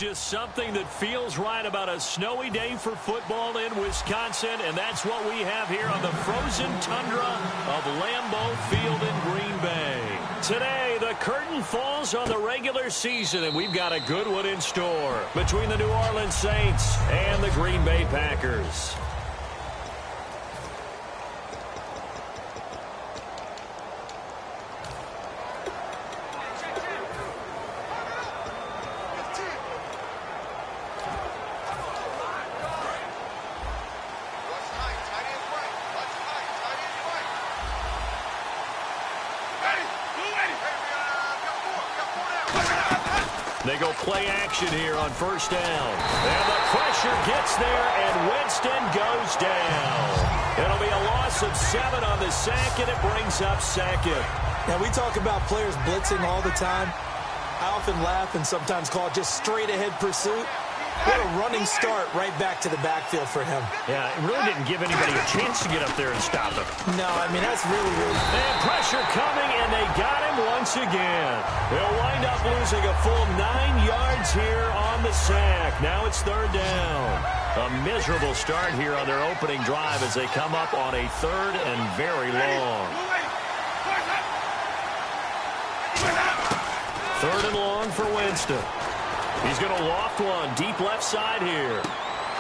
just something that feels right about a snowy day for football in Wisconsin, and that's what we have here on the frozen tundra of Lambeau Field in Green Bay. Today, the curtain falls on the regular season, and we've got a good one in store between the New Orleans Saints and the Green Bay Packers. They go play action here on first down. And the pressure gets there, and Winston goes down. It'll be a loss of 7 on the sack, and it brings up second. Now, we talk about players blitzing all the time. I often laugh and sometimes call it just straight-ahead pursuit. What a running start right back to the backfield for him. Yeah, it really didn't give anybody a chance to get up there and stop him. No, I mean, that's really... And pressure coming, and they got him once again. They'll wind up losing a full 9 yards here on the sack. Now it's third down. A miserable start here on their opening drive as they come up on a third and very long. Third and long for Winston. He's going to loft one deep left side here.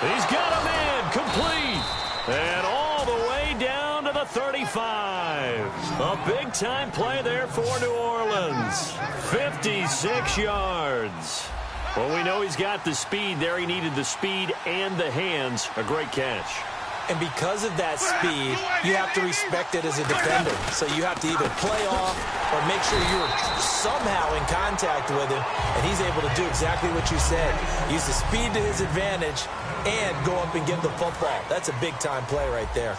He's got him in, complete. And all the way down to the 35. A big-time play there for New Orleans. 56 yards. Well, we know he's got the speed there. He needed the speed and the hands. A great catch. And because of that speed, you have to respect it as a defender. So you have to either play off or make sure you're somehow in contact with him. And he's able to do exactly what you said. Use the speed to his advantage and go up and give the football. That's a big-time play right there.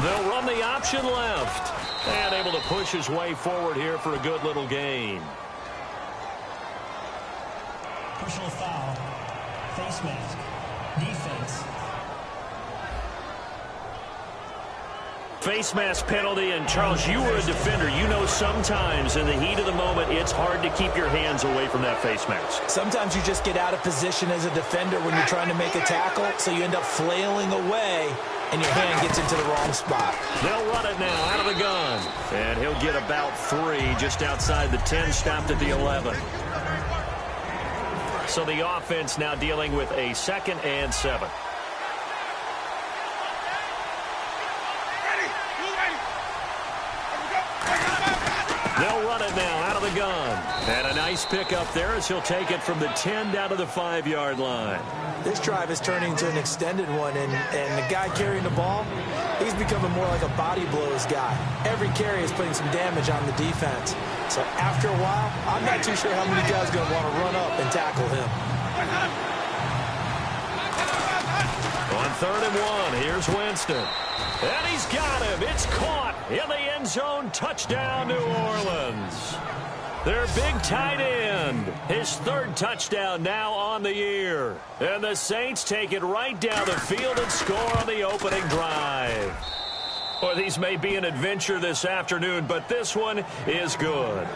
They'll run the option left. And able to push his way forward here for a good little gain. Personal foul. Face mask. Defense. Face mask penalty, and Charles, you were a defender. You know sometimes in the heat of the moment, it's hard to keep your hands away from that face mask. Sometimes you just get out of position as a defender when you're trying to make a tackle, so you end up flailing away, and your hand gets into the wrong spot. They'll run it now out of the gun. And he'll get about 3 just outside the 10, stopped at the 11. So the offense now dealing with a 2nd and 7. They'll run it now out of the gun. And a nice pickup there as he'll take it from the 10 down to the 5-yard line. This drive is turning into an extended one, and the guy carrying the ball, he's becoming more like a body blows guy. Every carry is putting some damage on the defense. So after a while, I'm not too sure how many guys are going to want to run up and tackle him. On 3rd and 1, here's Winston. And he's got him. It's caught in the end zone. Touchdown, New Orleans. Their big tight end. His 3rd touchdown now on the year. And the Saints take it right down the field and score on the opening drive. Well, these may be an adventure this afternoon, but this one is good.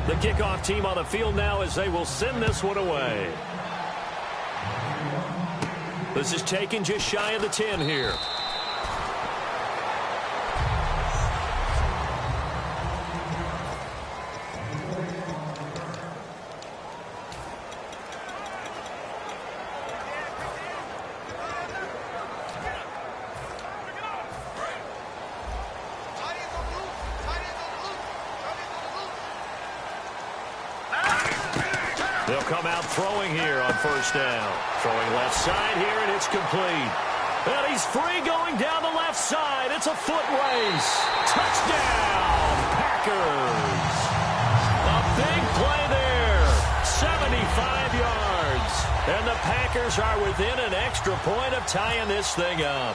The kickoff team on the field now as they will send this one away. This is taken just shy of the 10 here. They'll come out throwing here on first down. Throwing left side here, and it's complete. And he's free going down the left side. It's a foot race. Touchdown, Packers. A big play there. 75 yards. And the Packers are within an extra point of tying this thing up.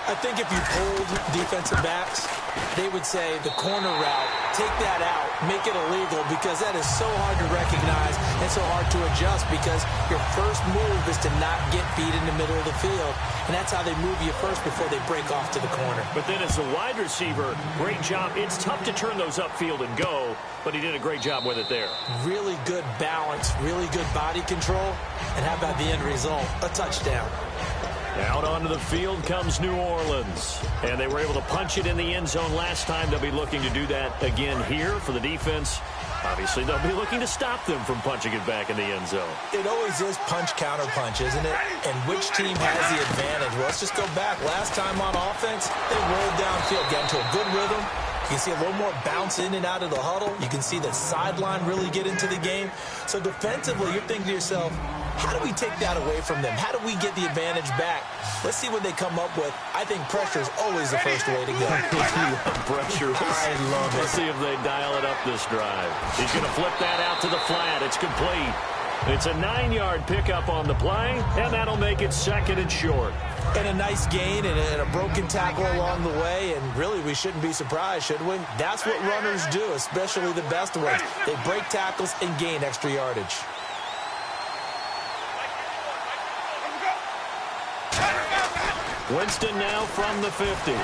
I think if you hold defensive backs, they would say the corner route, take that out, make it illegal, because that is so hard to recognize and so hard to adjust, because your first move is to not get beat in the middle of the field, and that's how they move you first before they break off to the corner. But then as a wide receiver, great job. It's tough to turn those upfield and go, but he did a great job with it there. Really good balance, really good body control, and how about the end result? A touchdown. Out onto the field comes New Orleans, and they were able to punch it in the end zone last time. They'll be looking to do that again here for the defense. Obviously, they'll be looking to stop them from punching it back in the end zone. It always is punch, counter punch, isn't it? And which team has the advantage? Well, let's just go back. Last time on offense, they rolled downfield, get into a good rhythm. You can see a little more bounce in and out of the huddle. You can see the sideline really get into the game. So defensively, you're thinking to yourself, how do we take that away from them? How do we get the advantage back? Let's see what they come up with. I think pressure is always the first way to go. Pressure. I love it. Let's see if they dial it up this drive. He's going to flip that out to the flat. It's complete. It's a 9-yard pickup on the play, and that'll make it second and short. And a nice gain and a broken tackle along the way, and really we shouldn't be surprised, should we? That's what runners do, especially the best ones. They break tackles and gain extra yardage. Winston now from the 50. And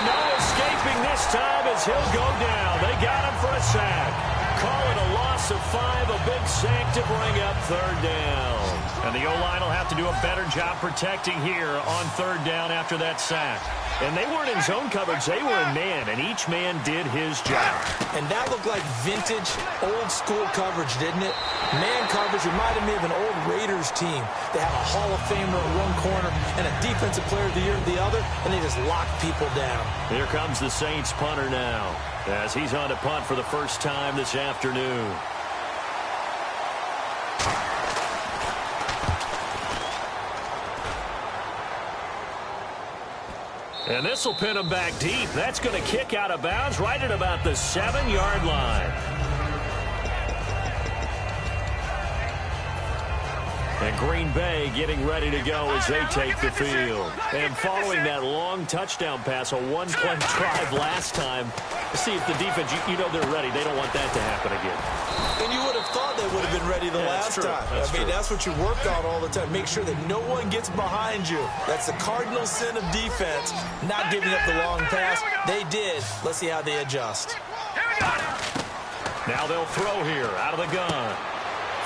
no escaping this time as he'll go down. They got him for a sack. Call it a loss of 5, a big sack to bring up third down. And the O-line will have to do a better job protecting here on third down after that sack. And they weren't in zone coverage, they were in man, and each man did his job. And that looked like vintage, old-school coverage, didn't it? Man coverage reminded me of an old Raiders team. They had a Hall of Famer at one corner and a Defensive Player of the Year at the other, and they just locked people down. Here comes the Saints punter now, as he's on to punt for the first time this afternoon. And this will pin him back deep. That's going to kick out of bounds right at about the 7-yard line. And Green Bay getting ready to go as they take the field. And following that long touchdown pass, a one-play drive last time, see if the defense, you know they're ready. They don't want that to happen again. And you would have thought they would have been ready the last time. I mean, that's what you work on all the time. Make sure that no one gets behind you. That's the cardinal sin of defense, not giving up the long pass. They did. Let's see how they adjust. Now they'll throw here out of the gun.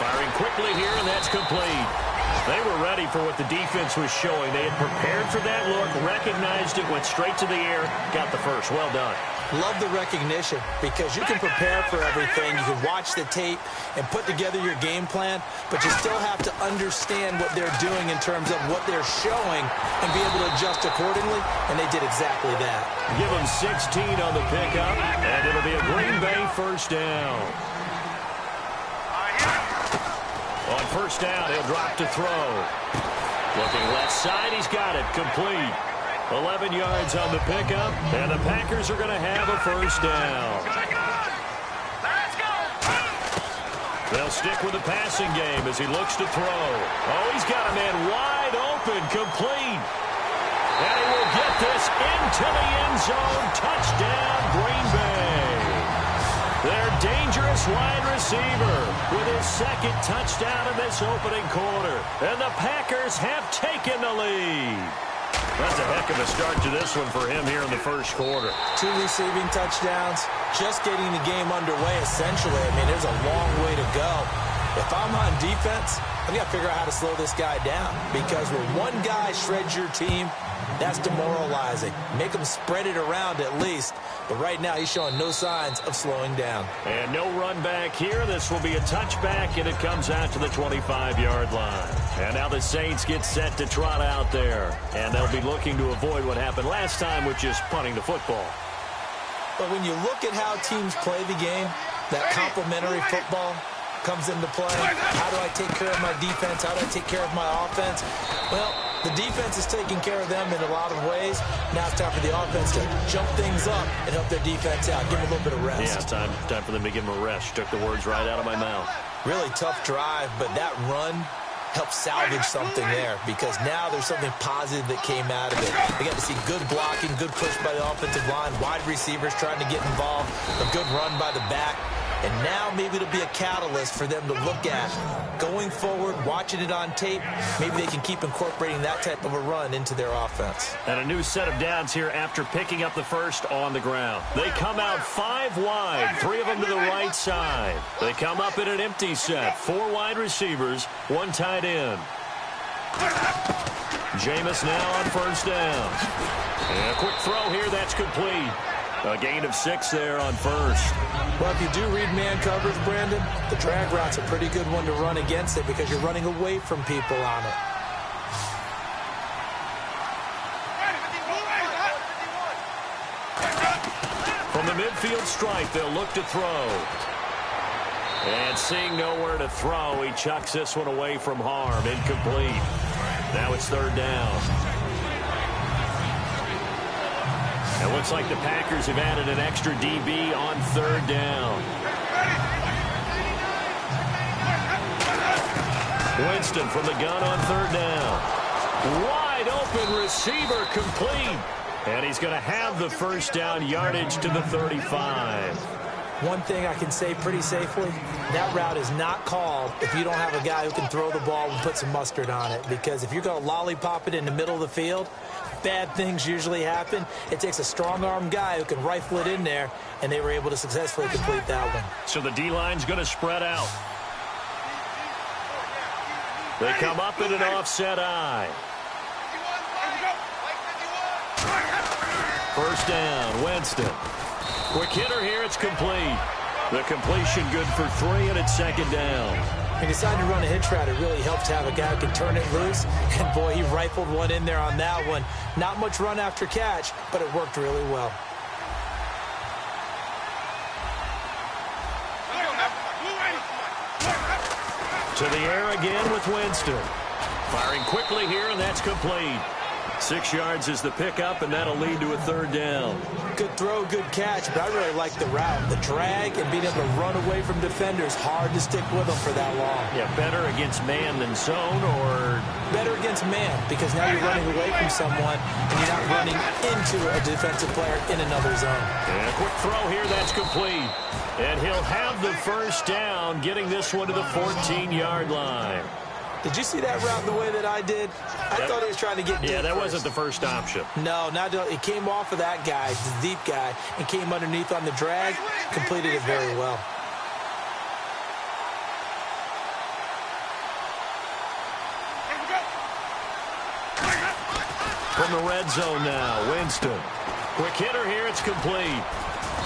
Firing quickly here, and that's complete. They were ready for what the defense was showing. They had prepared for that look, recognized it, went straight to the air, got the first. Well done. Love the recognition, because you can prepare for everything. You can watch the tape and put together your game plan, but you still have to understand what they're doing in terms of what they're showing and be able to adjust accordingly, and they did exactly that. Give them 16 on the pickup, and it'll be a Green Bay first down. On first down, he'll drop to throw. Looking left side, he's got it, complete. 11 yards on the pickup, and the Packers are going to have a first down. They'll stick with the passing game as he looks to throw. Oh, he's got a man wide open, complete. And he will get this into the end zone. Touchdown, Green Bay. Their dangerous wide receiver with his second touchdown in this opening quarter. And the Packers have taken the lead. That's a heck of a start to this one for him here in the first quarter. 2 receiving touchdowns, just getting the game underway, essentially. I mean, there's a long way to go. If I'm on defense, I've got to figure out how to slow this guy down, because when one guy shreds your team, that's demoralizing. Make him spread it around at least. But right now, he's showing no signs of slowing down. And no run back here. This will be a touchback, and it comes out to the 25-yard line. And now the Saints get set to trot out there. And they'll be looking to avoid what happened last time, which is punting the football. But when you look at how teams play the game, that complementary football comes into play. How do I take care of my defense? How do I take care of my offense? Well, the defense is taking care of them in a lot of ways. Now it's time for the offense to jump things up and help their defense out. Give them a little bit of rest. Yeah, time for them to give them a rest. You took the words right out of my mouth. Really tough drive, but that run help salvage something there, because now there's something positive that came out of it. They got to see good blocking, good push by the offensive line, wide receivers trying to get involved, a good run by the back. And now maybe it'll be a catalyst for them to look at going forward, watching it on tape. Maybe they can keep incorporating that type of a run into their offense. And a new set of downs here after picking up the first on the ground. They come out 5 wide, 3 of them to the right side. They come up in an empty set, 4 wide receivers, 1 tight end. Jameis now on first down. And a quick throw here, that's complete. A gain of 6 there on first. Well, if you do read man coverage, Brandon, the drag route's a pretty good one to run against it because you're running away from people on it. From the midfield stripe, they'll look to throw. And seeing nowhere to throw, he chucks this one away from harm. Incomplete. Now it's 3rd down. It looks like the Packers have added an extra DB on 3rd down. Winston from the gun on 3rd down. Wide open receiver, complete. And he's going to have the first down, yardage to the 35. One thing I can say pretty safely, that route is not called if you don't have a guy who can throw the ball and put some mustard on it. Because if you're going to lollipop it in the middle of the field, bad things usually happen. It takes a strong-arm guy who can rifle it in there, and they were able to successfully complete that one. So the D-line's going to spread out. They come up in an offset eye. First down, Winston. Quick hitter here, it's complete. The completion good for 3, and it's 2nd down. He decided to run a hitch route. It really helps to have a guy who can turn it loose. And, boy, he rifled one in there on that one. Not much run after catch, but it worked really well. To the air again with Winston. Firing quickly here, and that's complete. 6 yards is the pickup, and that'll lead to a 3rd down. Good throw, good catch, but I really like the route. The drag and being able to run away from defenders, hard to stick with them for that long. Yeah, better against man than zone, or? Better against man, because now you're running away from someone, and you're not running into a defensive player in another zone. And a quick throw here, that's complete. And he'll have the first down, getting this one to the 14-yard line. Did you see that route the way that I did? I thought he was trying to get deep. Yeah, that first. wasn't the first option. No, it came off of that guy, the deep guy, and came underneath on the drag, completed it very well. From the red zone now, Winston. Quick hitter here, it's complete.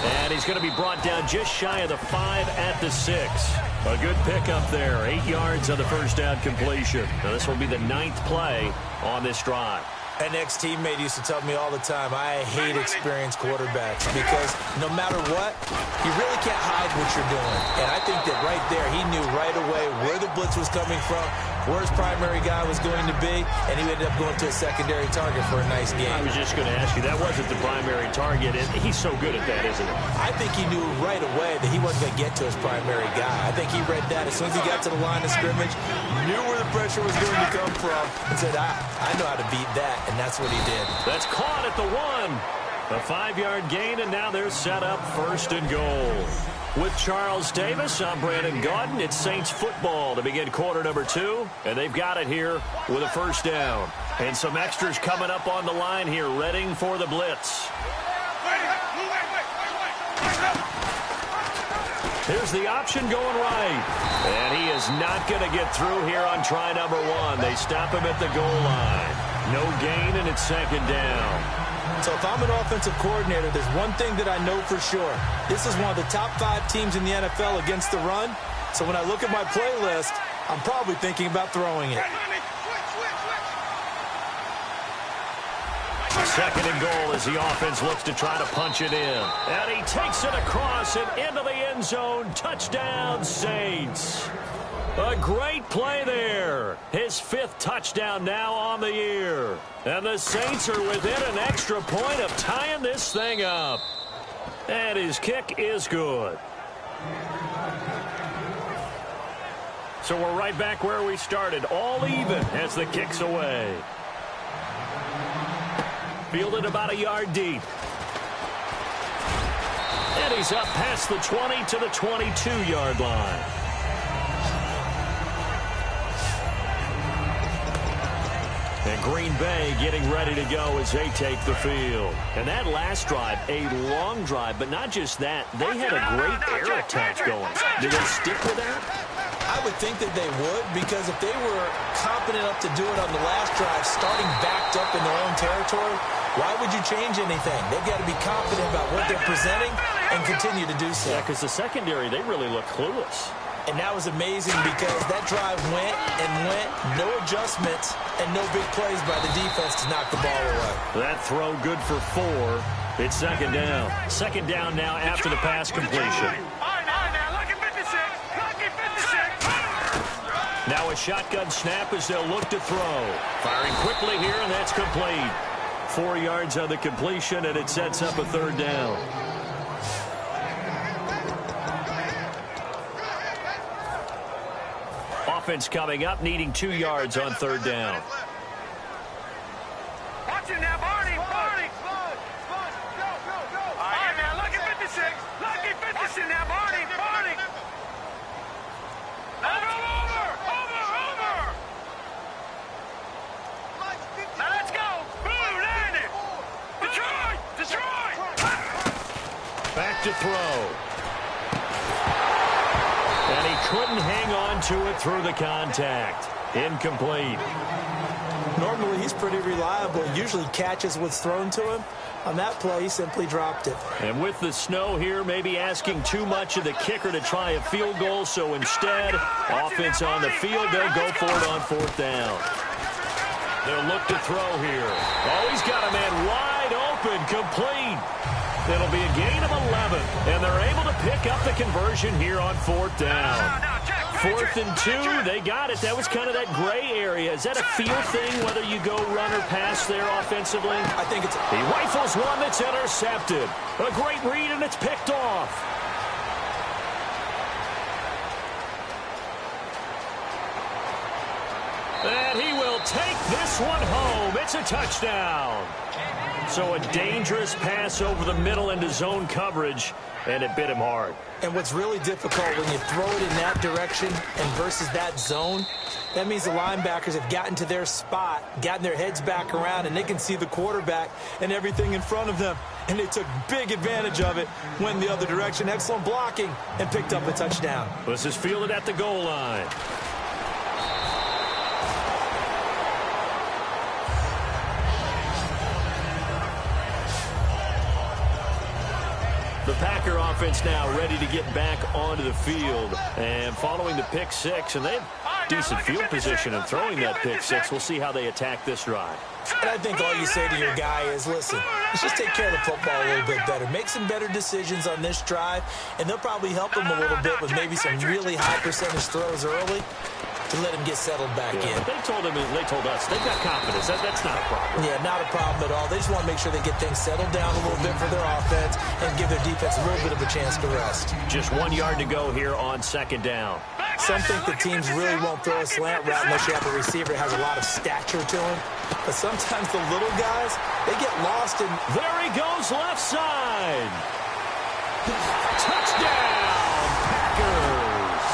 And he's going to be brought down just shy of the 5 at the 6. A good pickup there. 8 yards on the first down completion. Now this will be the 9th play on this drive. An ex-teammate used to tell me all the time, I hate experienced quarterbacks because no matter what, you really can't hide what you're doing. And I think that right there, he knew right away where the blitz was coming from, where his primary guy was going to be, and he ended up going to a secondary target for a nice game. I was just going to ask you, that wasn't the primary target, and he's so good at that, isn't he? I think he knew right away that he wasn't going to get to his primary guy. I think he read that as soon as he got to the line of scrimmage, knew where the pressure was going to come from, and said, I know how to beat that. And that's what he did. That's caught at the 1. A 5-yard gain, and now they're set up 1st and goal. With Charles Davis, I'm Brandon Gaudin. It's Saints football to begin quarter number 2, and they've got it here with a first down. And some extras coming up on the line here, readying for the blitz. Here's the option going right. And he is not going to get through here on try number 1. They stop him at the goal line. No gain, and it's 2nd down. So if I'm an offensive coordinator, there's one thing that I know for sure. This is one of the top 5 teams in the NFL against the run. So when I look at my playlist, I'm probably thinking about throwing it. 2nd and goal as the offense looks to try to punch it in. And he takes it across and into the end zone. Touchdown, Saints. A great play there. His 5th touchdown now on the year. And the Saints are within an extra point of tying this thing up. And his kick is good. So we're right back where we started, all even as the kick's away. Fielded about a yard deep. And he's up past the 20 to the 22-yard line. And Green Bay getting ready to go as they take the field. And that last drive, a long drive, but not just that. They had a great air attack going. Do they stick with that? I would think that they would, because if they were competent enough to do it on the last drive, starting backed up in their own territory, why would you change anything? They've got to be confident about what they're presenting and continue to do so. Yeah, because the secondary, they really look clueless. And that was amazing because that drive went and went, no adjustments, and no big plays by the defense to knock the ball away. That throw good for 4. It's second down. Second down now after the pass completion. Now a shotgun snap as they'll look to throw. Firing quickly here, and that's complete. 4 yards on the completion, and it sets up a third down. Offense coming up, needing 2 yards on third down. Watch it now, Barney. Barney. Go. All right, now, lucky 56. Lucky 56 now, Barney. Barney. Over. Now let's go. Boom, land it. Detroit. Back to throw. And he couldn't hang on to it through the contact. Incomplete. Normally, he's pretty reliable. Usually catches what's thrown to him. On that play, he simply dropped it. And with the snow here, maybe asking too much of the kicker to try a field goal. So instead, offense on the field, they'll go for it on fourth down. They'll look to throw here. Oh, he's got a man wide open, complete. It'll be a gain of 11, and they're able to pick up the conversion here on fourth down. 4th and 2, they got it. That was kind of that gray area. Is that a feel thing, whether you go run or pass there offensively? I think it's... He rifles one that's intercepted. A great read, and it's picked off. And he will take this one home. It's a touchdown. So a dangerous pass over the middle into zone coverage, and it bit him hard. And what's really difficult when you throw it in that direction and versus that zone, that means the linebackers have gotten to their spot, gotten their heads back around, and they can see the quarterback and everything in front of them. And they took big advantage of it, went the other direction, excellent blocking, and picked up a touchdown. This is fielded at the goal line. The Packer offense now ready to get back onto the field. And following the pick six, and they have decent field position in throwing that pick six. We'll see how they attack this drive. And I think all you say to your guy is, listen, let's just take care of the football a little bit better. Make some better decisions on this drive, and they'll probably help him a little bit with maybe some really high percentage throws early to let him get settled back in. But they told us they've got confidence. That's not a problem. Yeah, not a problem at all. They just want to make sure they get things settled down a little bit for their offense and give their defense a little bit of a chance to rest. Just 1 yard to go here on second down. Some think the teams really won't throw a slant route unless you have a receiver that has a lot of stature to him. But sometimes the little guys, they get lost in... There he goes, left side. Touchdown, Packers.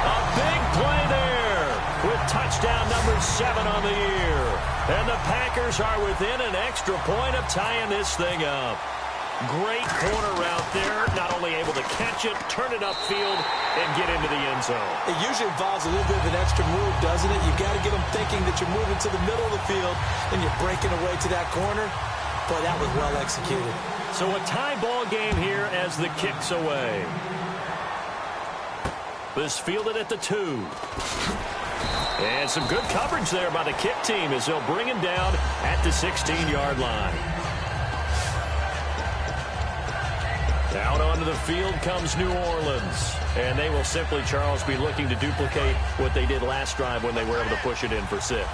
A big play there with touchdown number 7 on the year. And the Packers are within an extra point of tying this thing up. Great corner route there. Not only able to catch it, turn it upfield, and get into the end zone. It usually involves a little bit of an extra move, doesn't it? You've got to get them thinking that you're moving to the middle of the field and you're breaking away to that corner. Boy, that was well executed. So a tie ball game here as the kick's away. This fielded at the 2. And some good coverage there by the kick team as they'll bring him down at the 16-yard line. Out onto the field comes New Orleans. And they will simply, Charles, be looking to duplicate what they did last drive when they were able to push it in for 6.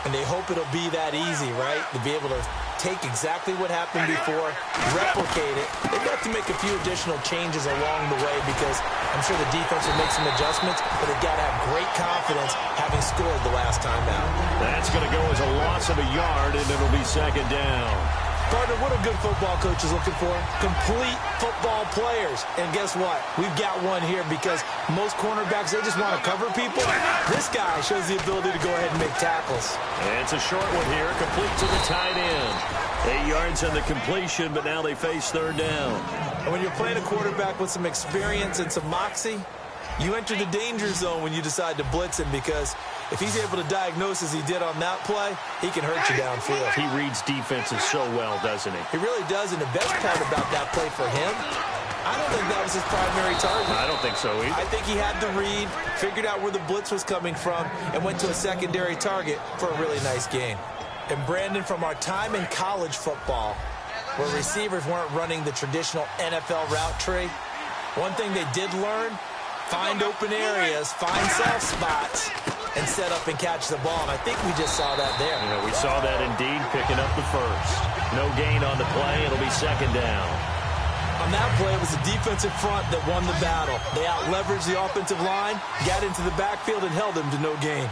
And they hope it'll be that easy, right? To be able to take exactly what happened before, replicate it. They've got to make a few additional changes along the way because I'm sure the defense will make some adjustments, but they've got to have great confidence having scored the last time out. That's going to go as a loss of a yard, and it'll be second down. Partner, what a good football coach is looking for? Complete football players. And guess what? We've got one here because most cornerbacks, they just want to cover people. This guy shows the ability to go ahead and make tackles. And it's a short one here, complete to the tight end. 8 yards on the completion, but now they face third down. And when you're playing a quarterback with some experience and some moxie, you enter the danger zone when you decide to blitz him because if he's able to diagnose as he did on that play, he can hurt you downfield. He reads defenses so well, doesn't he? He really does, and the best part about that play for him, I don't think that was his primary target. I don't think so either. I think he had the read, figured out where the blitz was coming from, and went to a secondary target for a really nice gain. And Brandon, from our time in college football, where receivers weren't running the traditional NFL route tree, one thing they did learn, find open areas, find soft spots, and set up and catch the ball. And I think we just saw that there. Yeah, we saw that indeed, picking up the first. No gain on the play. It'll be second down. On that play, it was the defensive front that won the battle. They out-leveraged the offensive line, got into the backfield, and held him to no gain.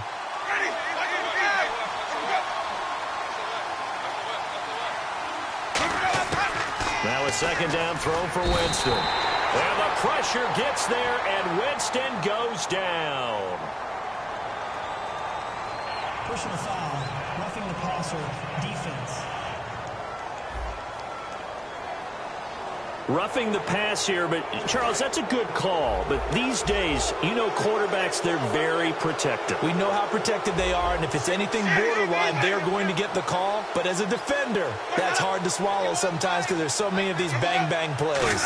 Now a second down throw for Winston. And the pressure gets there, and Winston goes down. Personal foul, roughing the passer, defense. Roughing the pass here, but Charles, that's a good call. But these days, you know quarterbacks, they're very protective. We know how protected they are, and if it's anything borderline, they're going to get the call. But as a defender, that's hard to swallow sometimes because there's so many of these bang-bang plays.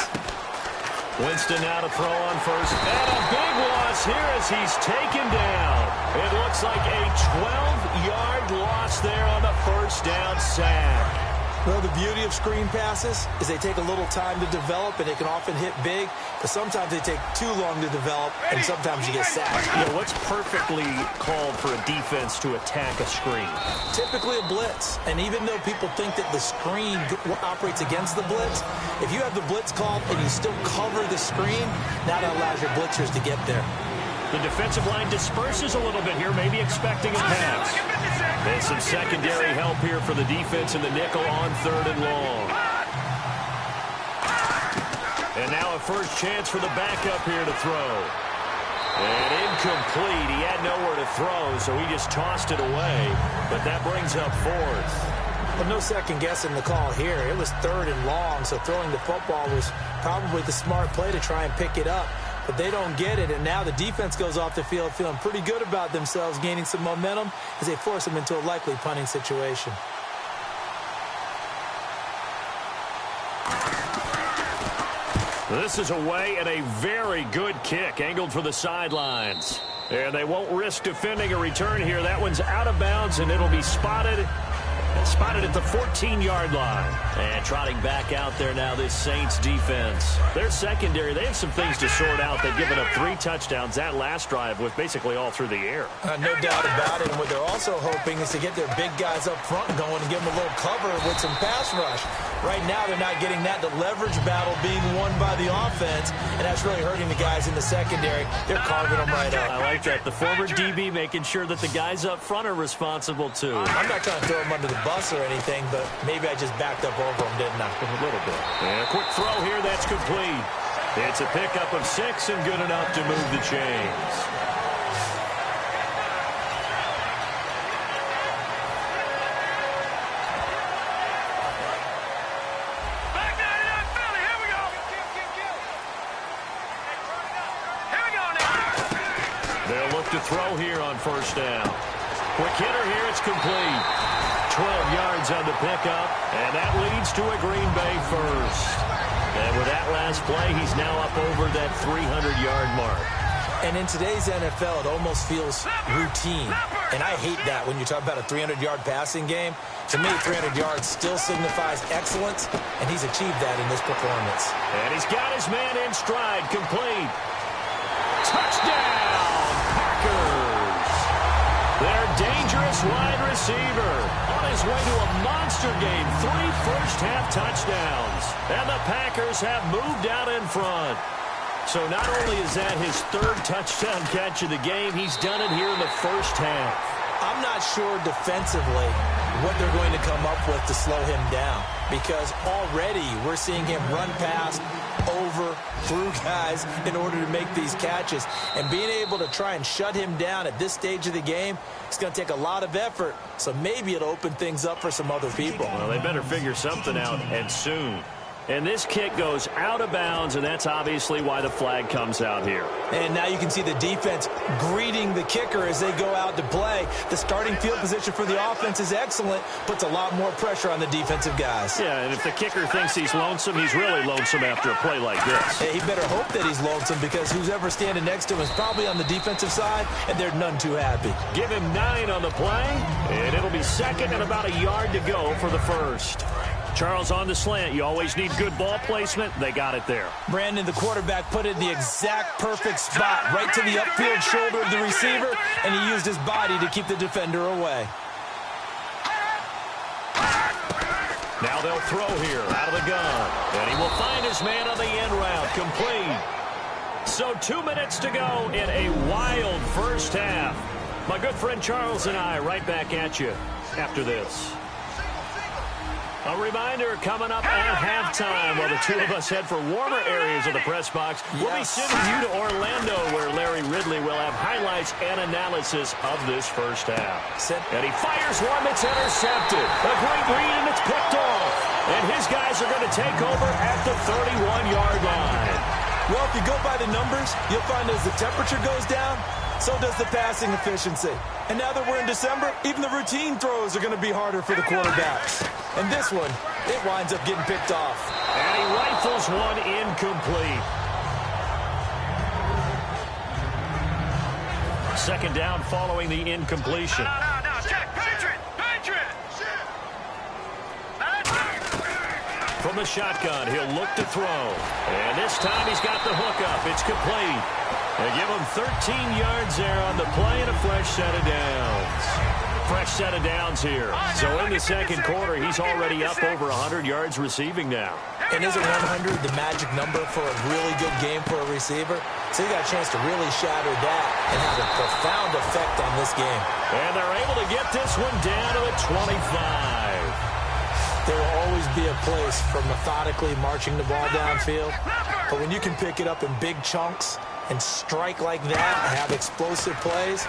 Winston now to throw on first. And a big loss here as he's taken down. It looks like a 12-yard loss there on the first down sack. Well, the beauty of screen passes is they take a little time to develop, and they can often hit big, but sometimes they take too long to develop, and sometimes you get sacked. Yeah, what's perfectly called for a defense to attack a screen? Typically a blitz, and even though people think that the screen operates against the blitz, if you have the blitz called and you still cover the screen, that allows your blitzers to get there. The defensive line disperses a little bit here, maybe expecting a pass. And some secondary help here for the defense in the nickel on third and long. And now a first chance for the backup here to throw. And incomplete. He had nowhere to throw, so he just tossed it away. But that brings up fourth. Well, no second guessing the call here. It was third and long, so throwing the football was probably the smart play to try and pick it up. But they don't get it, and now the defense goes off the field feeling pretty good about themselves, gaining some momentum as they force them into a likely punting situation. This is away and a very good kick, angled for the sidelines. And they won't risk defending a return here. That one's out of bounds, and it'll be spotted at the 14-yard line. And trotting back out there now, this Saints defense. Their secondary, they have some things to sort out. They've given up 3 touchdowns. That last drive was basically all through the air. No doubt about it. And what they're also hoping is to get their big guys up front going and give them a little cover with some pass rush. Right now, they're not getting that. The leverage battle being won by the offense, and that's really hurting the guys in the secondary. They're carving them right up. I like that. The former DB making sure that the guys up front are responsible, too. I'm not trying to throw them under the bus or anything, but maybe I just backed up over them, didn't I? A little bit. And a quick throw here, that's complete. It's a pickup of 6 and good enough to move the chains. They'll look to throw here on first down. Quick hitter here, it's complete. 12 yards on the pickup, and that leads to a Green Bay first. And with that last play, he's now up over that 300-yard mark. And in today's NFL, it almost feels routine. And I hate that when you talk about a 300-yard passing game. To me, 300 yards still signifies excellence, and he's achieved that in this performance. And he's got his man in stride, complete. Touchdown, Packers! They're dangerous dangerous wide receiver on his way to a monster game. 3 first-half touchdowns. And the Packers have moved out in front. So not only is that his 3rd touchdown catch of the game, he's done it here in the first half. I'm not sure defensively what they're going to come up with to slow him down, because already we're seeing him run past, over, through guys in order to make these catches. And being able to try and shut him down at this stage of the game, it's going to take a lot of effort. So maybe it'll open things up for some other people. Well, they better figure something out, and soon. And this kick goes out of bounds, and that's obviously why the flag comes out here. And now you can see the defense greeting the kicker as they go out to play. The starting field position for the offense is excellent, puts a lot more pressure on the defensive guys. Yeah, and if the kicker thinks he's lonesome, he's really lonesome after a play like this. Hey, he better hope that he's lonesome, because who's ever standing next to him is probably on the defensive side, and they're none too happy. Give him 9 on the play, and it'll be 2nd and about a yard to go for the 1st. Charles, on the slant, you always need good ball placement. They got it there. Brandon, the quarterback, put it in the exact perfect spot, right to the upfield shoulder of the receiver, and he used his body to keep the defender away. Now they'll throw here out of the gun, and he will find his man on the end route, complete. So 2 minutes to go in a wild first half. My good friend Charles and I right back at you after this. A reminder, coming up at halftime, while the two of us head for warmer areas of the press box, we'll be sending you to Orlando, where Larry Ridley will have highlights and analysis of this first half. And he fires one that's intercepted. A great read, and it's picked off. And his guys are going to take over at the 31-yard line. Well, if you go by the numbers, you'll find as the temperature goes down, so does the passing efficiency. And now that we're in December, even the routine throws are going to be harder for the quarterbacks. And this one, it winds up getting picked off. And he rifles one incomplete. 2nd down following the incompletion. No. Check. Patriot. From the shotgun, he'll look to throw. And this time he's got the hook up. It's complete. They give him 13 yards there on the play and a fresh set of downs. Fresh set of downs here. So in the 2nd quarter, he's already up over 100 yards receiving now. And isn't 100 the magic number for a really good game for a receiver? So he got a chance to really shatter that and have a profound effect on this game. And they're able to get this one down to the 25. There will always be a place for methodically marching the ball downfield. But when you can pick it up in big chunks and strike like that and have explosive plays,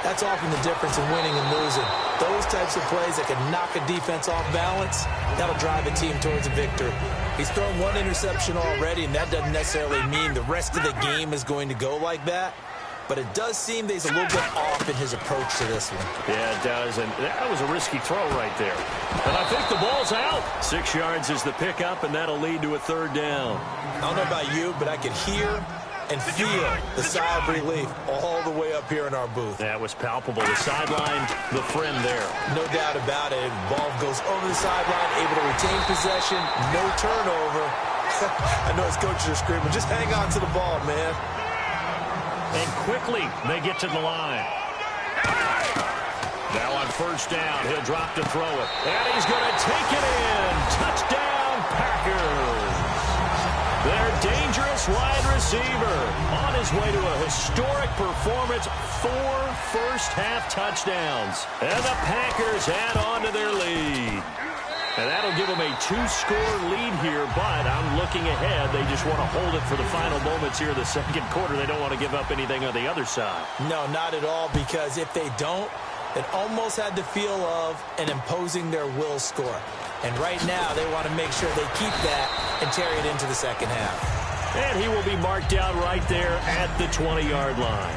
that's often the difference in winning and losing. Those types of plays that can knock a defense off balance, that'll drive a team towards a victory. He's thrown 1 interception already, and that doesn't necessarily mean the rest of the game is going to go like that. But it does seem that he's a little bit off in his approach to this one. Yeah, it does, and that was a risky throw right there. And I think the ball's out. 6 yards is the pickup, and that'll lead to a 3rd down. I don't know about you, but I could hear and feel the sigh of relief all the way up here in our booth. That was palpable. The sideline, the friend there. No doubt about it. Ball goes over the sideline, able to retain possession, no turnover. I know his coaches are screaming, just hang on to the ball, man. And quickly, they get to the line. Now on 1st down, he'll drop to throw it. And he's going to take it in. Touchdown, Packers. Their dangerous wide receiver on his way to a historic performance, 4 first-half touchdowns. And the Packers add on to their lead. And that'll give them a 2-score lead here, but I'm looking ahead. They just want to hold it for the final moments here in the 2nd quarter. They don't want to give up anything on the other side. No, not at all, because if they don't, it almost had the feel of an imposing their will score. And right now, they want to make sure they keep that and carry it into the 2nd half. And he will be marked down right there at the 20-yard line.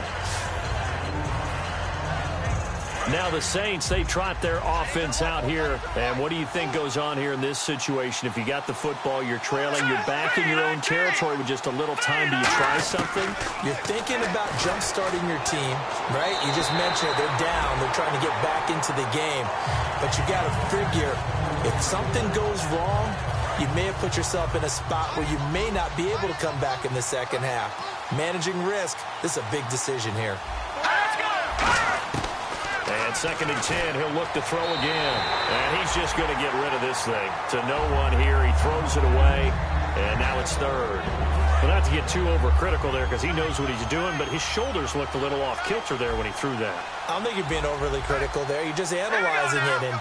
Now the Saints, they trot their offense out here. And what do you think goes on here in this situation? If you got the football, you're trailing, you're back in your own territory with just a little time. Do you try something? You're thinking about jump-starting your team, right? You just mentioned it. They're down. They're trying to get back into the game. But you got to figure, if something goes wrong, you may have put yourself in a spot where you may not be able to come back in the 2nd half. Managing risk, this is a big decision here. And on 2nd and 10, he'll look to throw again. And he's just going to get rid of this thing. To no one here. He throws it away. And now it's 3rd. Well, not to get too overcritical there because he knows what he's doing, but his shoulders looked a little off kilter there when he threw that. I don't think you're being overly critical there. You're just analyzing it, and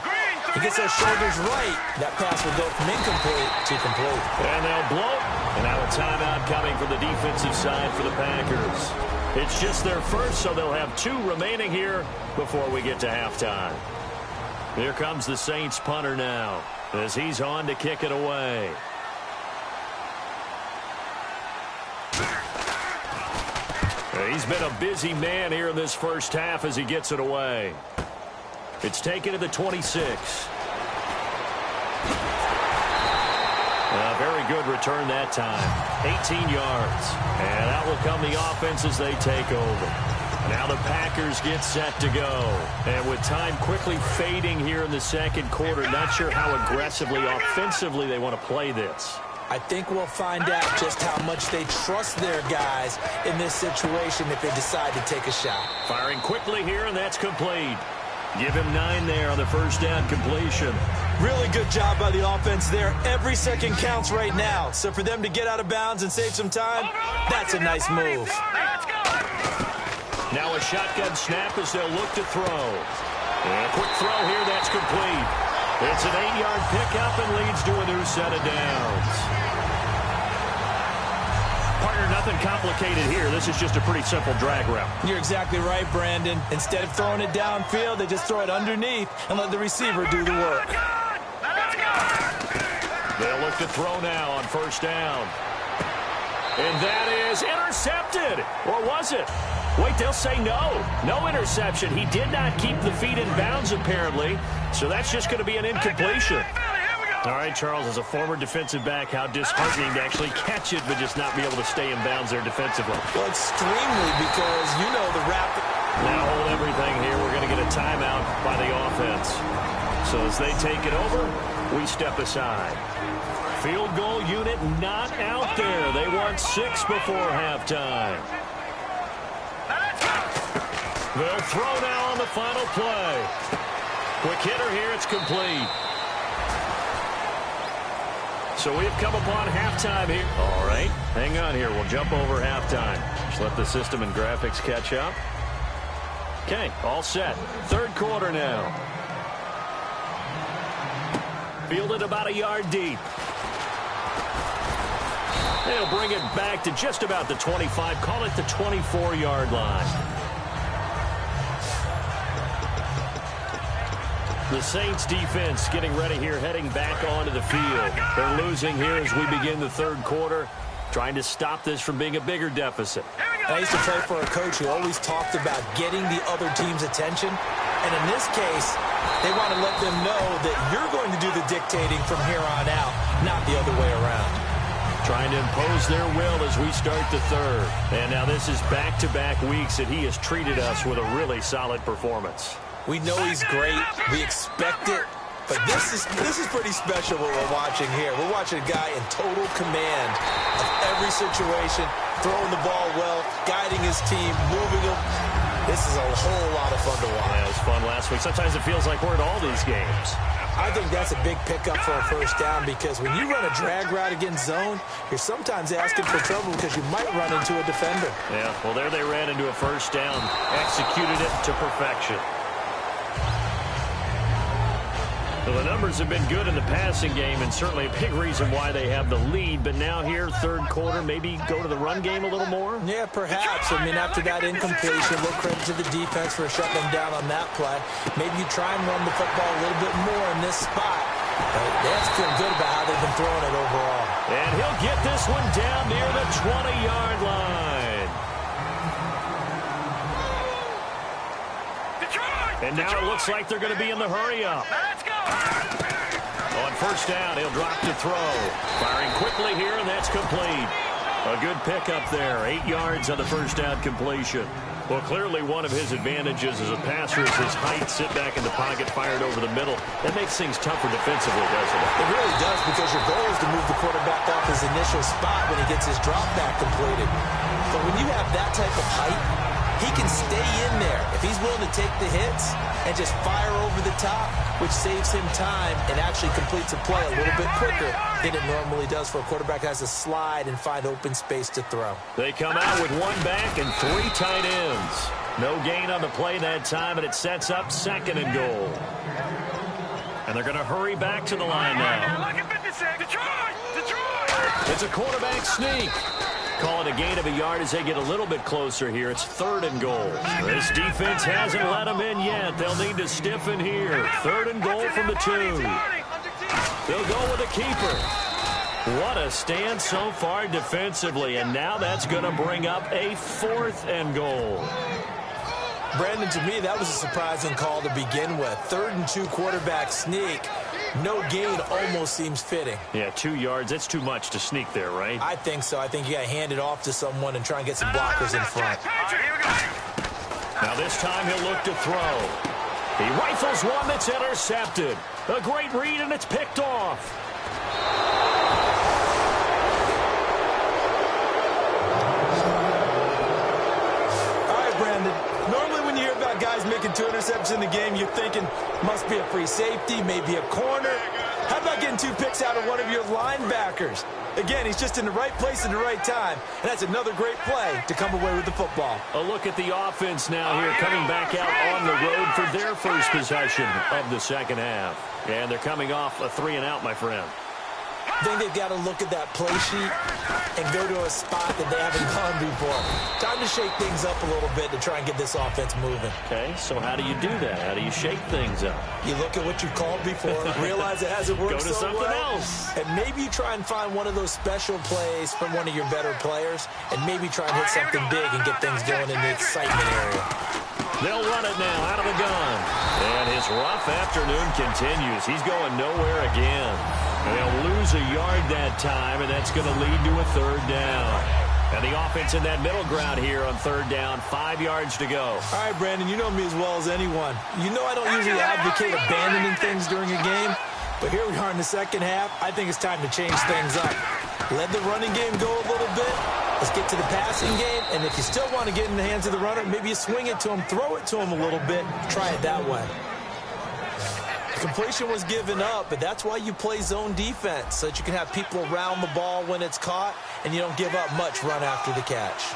he gets those shoulders right. That pass will go from incomplete to complete. And they'll blow. And now a timeout coming from the defensive side for the Packers. It's just their first, so they'll have 2 remaining here before we get to halftime. Here comes the Saints punter now as he's on to kick it away. He's been a busy man here in this first half as he gets it away. It's taken to the 26. A very good return that time. 18 yards. And out will come the offense as they take over. Now the Packers get set to go. And with time quickly fading here in the second quarter, not sure how aggressively, offensively they want to play this. I think we'll find out just how much they trust their guys in this situation if they decide to take a shot. Firing quickly here, and that's complete. Give him 9 there on the first down completion. Really good job by the offense there. Every second counts right now. So for them to get out of bounds and save some time, that's a nice move. Now a shotgun snap as they'll look to throw. And a quick throw here, that's complete. It's an 8-yard pickup and leads to a new set of downs. Partner, nothing complicated here. This is just a pretty simple drag route. You're exactly right, Brandon. Instead of throwing it downfield, they just throw it underneath and let the receiver do the work. They'll look to throw now on first down. And that is intercepted. Or was it? Wait, they'll say no. No interception. He did not keep the feet in bounds, apparently. So that's just going to be an incompletion. All right, Charles, as a former defensive back, how disheartening to actually catch it but just not be able to stay in bounds there defensively. Well, extremely, because you know the rapid... Now hold everything here. We're going to get a timeout by the offense. So as they take it over, we step aside. Field goal unit not out there. They want 6 before halftime. They'll throw now on the final play. Quick hitter here. It's complete. So we've come upon halftime here. All right, hang on here. We'll jump over halftime. Just let the system and graphics catch up. Okay, all set. Third quarter now. Fielded about a yard deep. They'll bring it back to just about the 25. Call it the 24-yard line. The Saints defense getting ready here, heading back onto the field. They're losing here as we begin the third quarter, trying to stop this from being a bigger deficit. I used to play for a coach who always talked about getting the other team's attention. And in this case, they want to let them know that you're going to do the dictating from here on out, not the other way around. Trying to impose their will as we start the third. And now this is back-to-back weeks that he has treated us with a really solid performance. We know he's great. We expect it. But this is pretty special what we're watching here. We're watching a guy in total command of every situation, throwing the ball well, guiding his team, moving them. This is a whole lot of fun to watch. Yeah, it was fun last week. Sometimes it feels like we're at all these games. I think that's a big pickup for a first down because when you run a drag route against zone, you're sometimes asking for trouble because you might run into a defender. Yeah, well, there they ran into a first down, executed it to perfection. Well, the numbers have been good in the passing game and certainly a big reason why they have the lead. But now here, third quarter, maybe go to the run game a little more? Yeah, perhaps. I mean, after that incompletion, a little credit to the defense for shutting them down on that play. Maybe you try and run the football a little bit more in this spot. But that's feeling good about how they've been throwing it overall. And he'll get this one down near the 20-yard line. And now it looks like they're going to be in the hurry-up. Let's go. On first down, he'll drop to throw. Firing quickly here, and that's complete. A good pickup there. 8 yards on the first down completion. Well, clearly one of his advantages as a passer is his height. Sit back in the pocket, fired over the middle. That makes things tougher defensively, doesn't it? It really does, because your goal is to move the quarterback off his initial spot when he gets his drop back completed. But when you have that type of height, he can stay in there. If he's willing to take the hits and just fire over the top, which saves him time and actually completes a play a little bit quicker than it normally does for a quarterback that has to slide and find open space to throw. They come out with one back and 3 tight ends. No gain on the play that time, and it sets up 2nd and goal. And they're going to hurry back to the line now. It's a quarterback sneak. Call it a gain of a yard as they get a little bit closer here. It's 3rd and goal. This defense hasn't let them in yet. They'll need to stiffen here. 3rd and goal from the 2. They'll go with a keeper. What a stand so far defensively, and now that's going to bring up a 4th and goal. Brandon, to me, that was a surprising call to begin with. 3rd and 2 quarterback sneak. No gain almost seems fitting. Yeah, 2 yards, that's too much to sneak there, right? I think so. I think you got to hand it off to someone and try and get some blockers in front. Now this time he'll look to throw. He rifles one that's intercepted. A great read, and it's picked off. All right, Brandon. Normally when you hear about guys making 2 interceptions in the game, you're thinking must be a free safety, maybe a corner. How about getting 2 picks out of one of your linebackers? Again, he's just in the right place at the right time, and that's another great play to come away with the football. A look at the offense now here, coming back out on the road for their first possession of the 2nd half. And thee coming off a 3-and-out, my friend. I think they've got to look at that play sheet and go to a spot that they haven't gone before. Time to shake things up a little bit to try and get this offense moving. Okay, so how do you do that? How do you shake things up? You look at what you've called before, realize it hasn't worked Go to so something well, else. and maybe you try and find one of those special plays from one of your better players, and maybe try and hit something big and get things going in the excitement area. They'll run it now out of the gun. And his rough afternoon continues. He's going nowhere again. And they'll lose a yard that time, and that's going to lead to a 3rd down. And the offense in that middle ground here on 3rd down, 5 yards to go. All right, Brandon, you know me as well as anyone. You know I don't usually advocate abandoning things during a game, but here we are in the 2nd half. I think it's time to change things up. Let the running game go a little bit. Let's get to the passing game, and if you still want to get in the hands of the runner, maybe you swing it to him, throw it to him a little bit, try it that way. Completion was given up, but that's why you play zone defense, so that you can have people around the ball when it's caught, and you don't give up much run after the catch.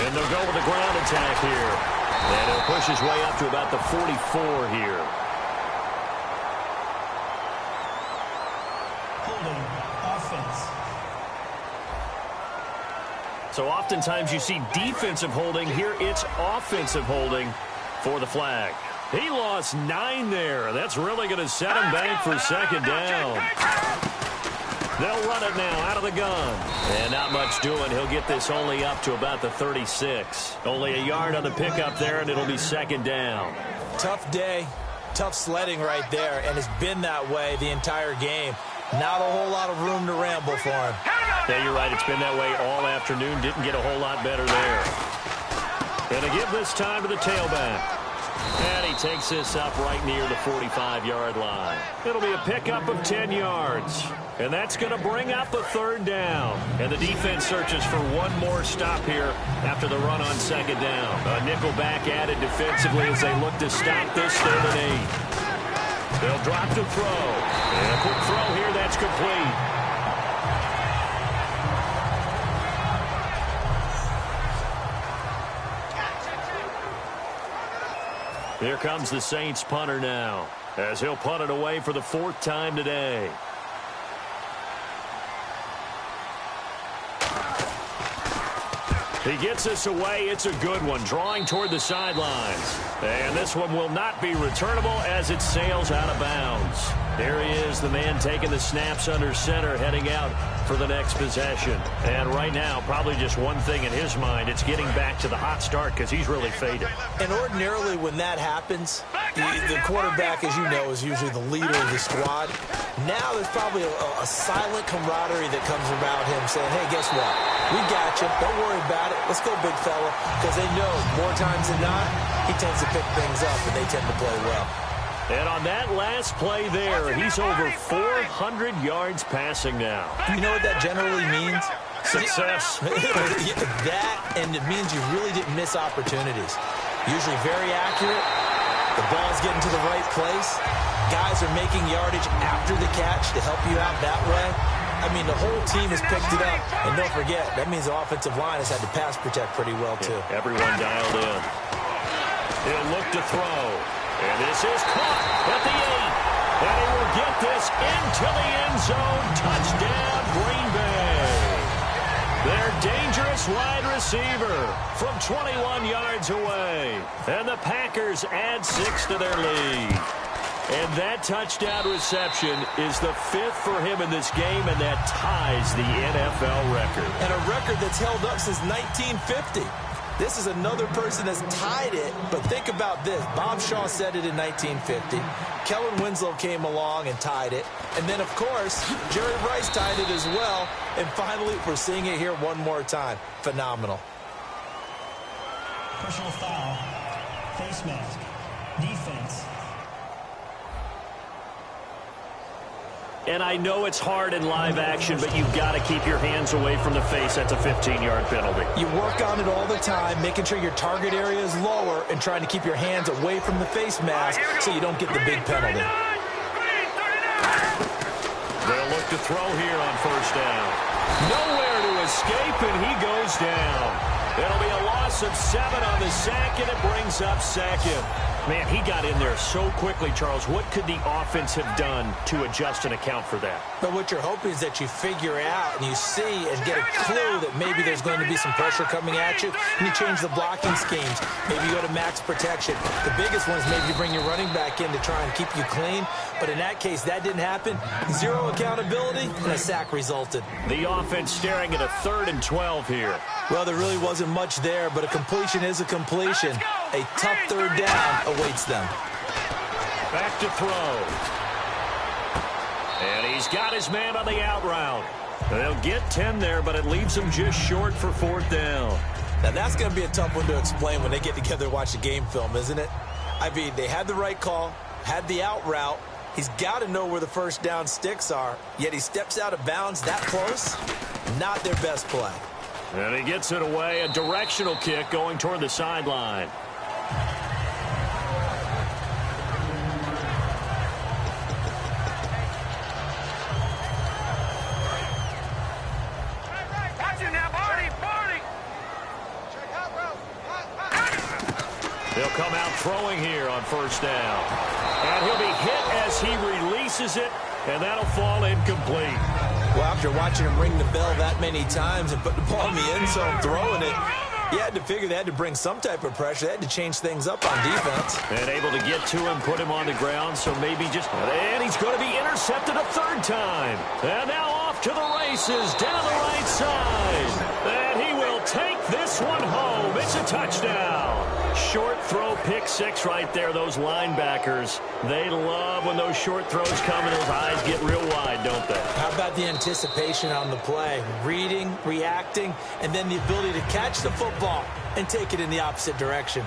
And they'll go with the ground attack here. And he'll push his way up to about the 44 here. Holding offense. So oftentimes you see defensive holding. Here it's offensive holding for the flag. He lost 9 there. That's really going to set him back for 2nd down. They'll run it now out of the gun. And not much doing. He'll get this only up to about the 36. Only a yard on the pickup there, and it'll be 2nd down. Tough day, tough sledding right there, and it's been that way the entire game. Not a whole lot of room to ramble for him. Yeah, you're right. It's been that way all afternoon. Didn't get a whole lot better there. And to give this time to the tailback. And he takes this up right near the 45-yard line. It'll be a pickup of 10 yards. And that's going to bring up a 3rd down. And the defense searches for one more stop here after the run on 2nd down. A nickel back added defensively as they look to stop this 3rd and 8. They'll drop to throw. And a quick throw here that's complete. Here comes the Saints punter now, as he'll punt it away for the 4th time today. He gets this away. It's a good one, drawing toward the sidelines. And this one will not be returnable as it sails out of bounds. There he is, the man taking the snaps under center, heading out for the next possession. And right now, probably just one thing in his mind. It's getting back to the hot start because he's really faded. And ordinarily when that happens, the quarterback, as you know, is usually the leader of the squad. Now there's probably a silent camaraderie that comes around him saying, hey, guess what? We got you. Don't worry about it. Let's go, big fella. Because they know more times than not, he tends to pick things up and they tend to play well. And on that last play there, he's over 400 yards passing now. You know what that generally means? Success. That, and it means you really didn't miss opportunities. Usually very accurate. The ball's getting to the right place. Guys are making yardage after the catch to help you out that way. I mean, the whole team has picked it up. And don't forget, that means the offensive line has had to pass protect pretty well, too. Yeah, everyone dialed in. He'll look to throw. And this is caught at the 8. And he will get this into the end zone. Touchdown, Green Bay. Their dangerous wide receiver from 21 yards away. And the Packers add 6 to their lead. And that touchdown reception is the 5th for him in this game, and that ties the NFL record. And a record that's held up since 1950. This is another person that's tied it, but think about this. Bob Shaw said it in 1950. Kellen Winslow came along and tied it. And then, of course, Jerry Rice tied it as well. And finally, we're seeing it here one more time. Phenomenal. Personal foul. Face mask. Defense. And I know it's hard in live action, but you've got to keep your hands away from the face. That's a 15-yard penalty. You work on it all the time, making sure your target area is lower and trying to keep your hands away from the face mask so you don't get the big penalty. They'll look to throw here on first down. Nowhere to escape, and he goes down. It'll be a loss of 7 on the sack, and it brings up second. Man, he got in there so quickly, Charles. What could the offense have done to adjust and account for that? But what you're hoping is that you figure out and you see and get a clue that maybe there's going to be some pressure coming at you, and you change the blocking schemes. Maybe you go to max protection. The biggest one is maybe you bring your running back in to try and keep you clean. But in that case, that didn't happen. 0 accountability, and a sack resulted. The offense staring at a 3rd and 12 here. Well, there really wasn't much there, but a completion is a completion. A tough 3rd down awaits them. Back to throw. And he's got his man on the out route. They'll get 10 there, but it leaves him just short for 4th down. Now, that's going to be a tough one to explain when they get together and watch the game film, isn't it? I mean, they had the right call, had the out route. He's got to know where the first down sticks are, yet he steps out of bounds that close. Not their best play. And he gets it away, a directional kick going toward the sideline. He'll come out throwing here on first down. And he'll be hit as he releases it, and that'll fall incomplete. Well, after watching him ring the bell that many times and put the ball in the end zone throwing it, you had to figure they had to bring some type of pressure. They had to change things up on defense. And able to get to him, put him on the ground, so maybe just... And he's going to be intercepted a 3rd time. And now off to the races down the right side. And he will take this one home. It's a touchdown. Short throw, pick 6 right there. Those linebackers, they love when those short throws come and those eyes get real wide, don't they? How about the anticipation on the play? Reading, reacting, and then the ability to catch the football and take it in the opposite direction.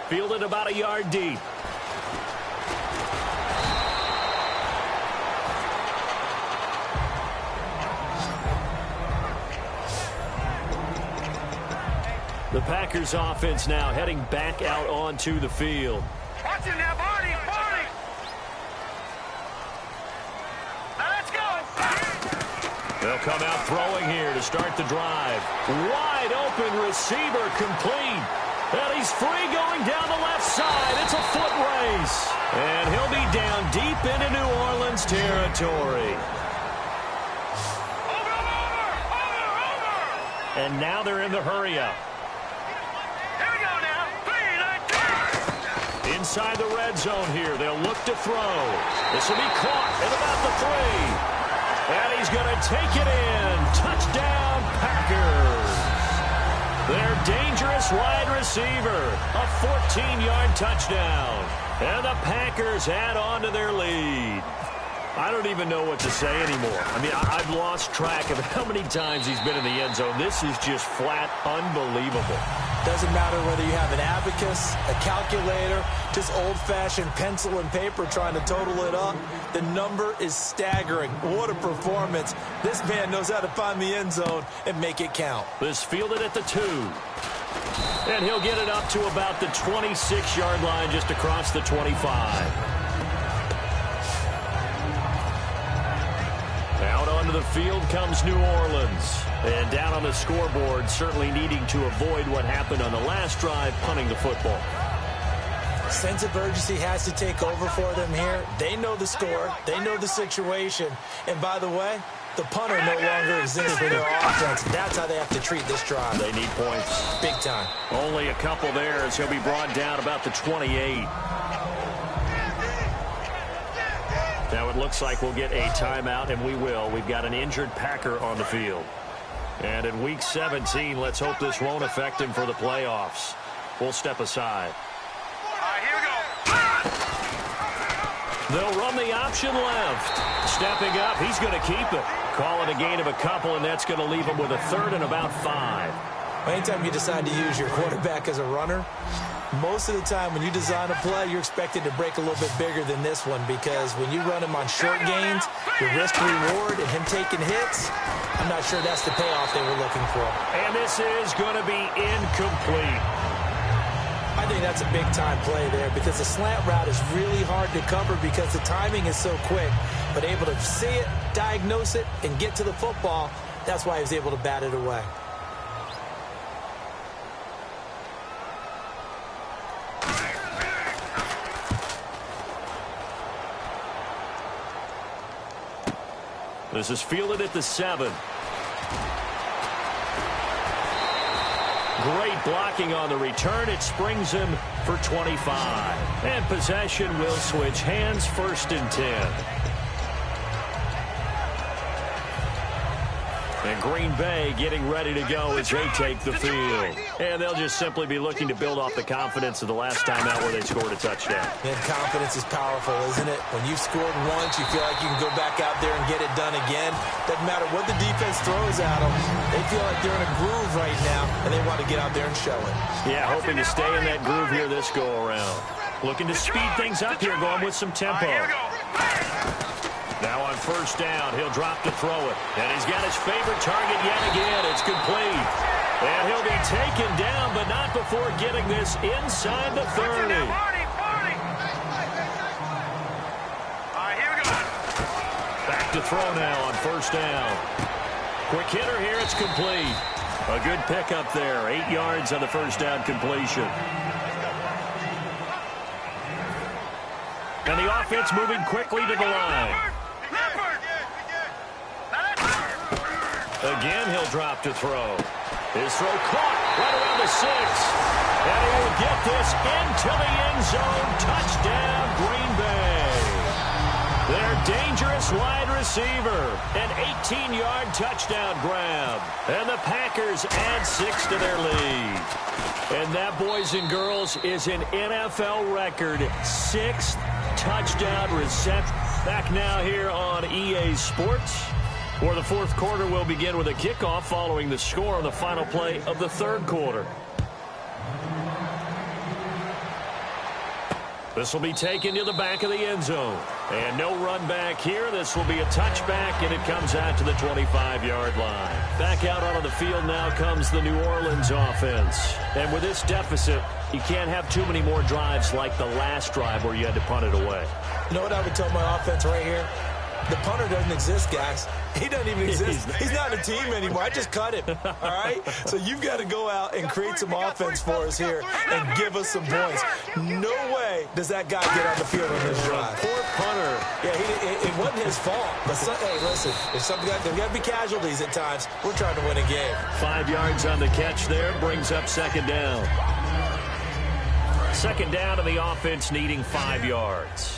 Fielded about a yard deep. The Packers offense now heading back out onto the field. Watch it now, Barney, Barney. Now let's go. They'll come out throwing here to start the drive. Wide open receiver complete. And he's free going down the left side. It's a foot race. And he'll be down deep into New Orleans territory. Over. And now they're in the hurry-up. Inside the red zone here. They'll look to throw. This will be caught at about the 3. And he's going to take it in. Touchdown, Packers. Their dangerous wide receiver. A 14-yard touchdown. And the Packers add on to their lead. I don't even know what to say anymore. I mean, I've lost track of how many times he's been in the end zone. This is just flat unbelievable. Doesn't matter whether you have an abacus, a calculator, just old-fashioned pencil and paper trying to total it up. The number is staggering. What a performance. This man knows how to find the end zone and make it count. This fielded at the 2. And he'll get it up to about the 26-yard line just across the 25. Out onto the field comes New Orleans. And down on the scoreboard, certainly needing to avoid what happened on the last drive, punting the football. Sense of urgency has to take over for them here. They know the score. They know the situation. And by the way, the punter no longer exists for their offense. That's how they have to treat this drive. They need points. Big time. Only a couple there as he'll be brought down about the 28. Now it looks like we'll get a timeout, and we will. We've got an injured Packer on the field. And in Week 17, let's hope this won't affect him for the playoffs. We'll step aside. All right, here we go. They'll run the option left. Stepping up, he's going to keep it. Call it a gain of a couple, and that's going to leave him with a 3rd and about 5. Anytime you decide to use your quarterback as a runner, most of the time when you design a play, you're expected to break a little bit bigger than this one, because when you run him on short gains, the risk-reward and him taking hits, I'm not sure that's the payoff they were looking for. And this is going to be incomplete. I think that's a big-time play there, because the slant route is really hard to cover because the timing is so quick. But able to see it, diagnose it, and get to the football, that's why he was able to bat it away. This is fielded at the 7. Great blocking on the return. It springs him for 25. And possession will switch hands, 1st and 10. And Green Bay getting ready to go as they take the field. And they'll just simply be looking to build off the confidence of the last time out where they scored a touchdown. And confidence is powerful, isn't it? When you've scored once, you feel like you can go back out there and get it done again. Doesn't matter what the defense throws at them. They feel like they're in a groove right now, and they want to get out there and show it. Yeah, hoping to stay in that groove here this go-around. Looking to speed things up here, going with some tempo. Now on 1st down, he'll drop to throw it. And he's got his favorite target yet again. It's complete. And he'll be taken down, but not before getting this inside the 30. All right, here we go. Back to throw now on 1st down. Quick hitter here, it's complete. A good pickup there. 8 yards on the 1st down completion. And the offense moving quickly to the line. Again, he'll drop to throw. His throw caught right around the 6. And he will get this into the end zone. Touchdown, Green Bay. Their dangerous wide receiver. An 18-yard touchdown grab. And the Packers add 6 to their lead. And that, boys and girls, is an NFL record 6th touchdown reception. Back now here on EA Sports, where the 4th quarter will begin with a kickoff following the score on the final play of the 3rd quarter. This will be taken to the back of the end zone. And no run back here. This will be a touchback, and it comes out to the 25-yard line. Back out onto the field now comes the New Orleans offense. And with this deficit, you can't have too many more drives like the last drive where you had to punt it away. You know what I would tell my offense right here? The punter doesn't exist, guys. He doesn't even exist. He's not a team anymore. I just cut him, all right? So you've got to go out and create some offense for us here and give us some points. No way does that guy get on the field on this drive. Poor punter. Yeah, it wasn't his fault. But, hey, listen, there's got to be casualties at times. We're trying to win a game. 5 yards on the catch there brings up 2nd down. 2nd down to the offense needing 5 yards.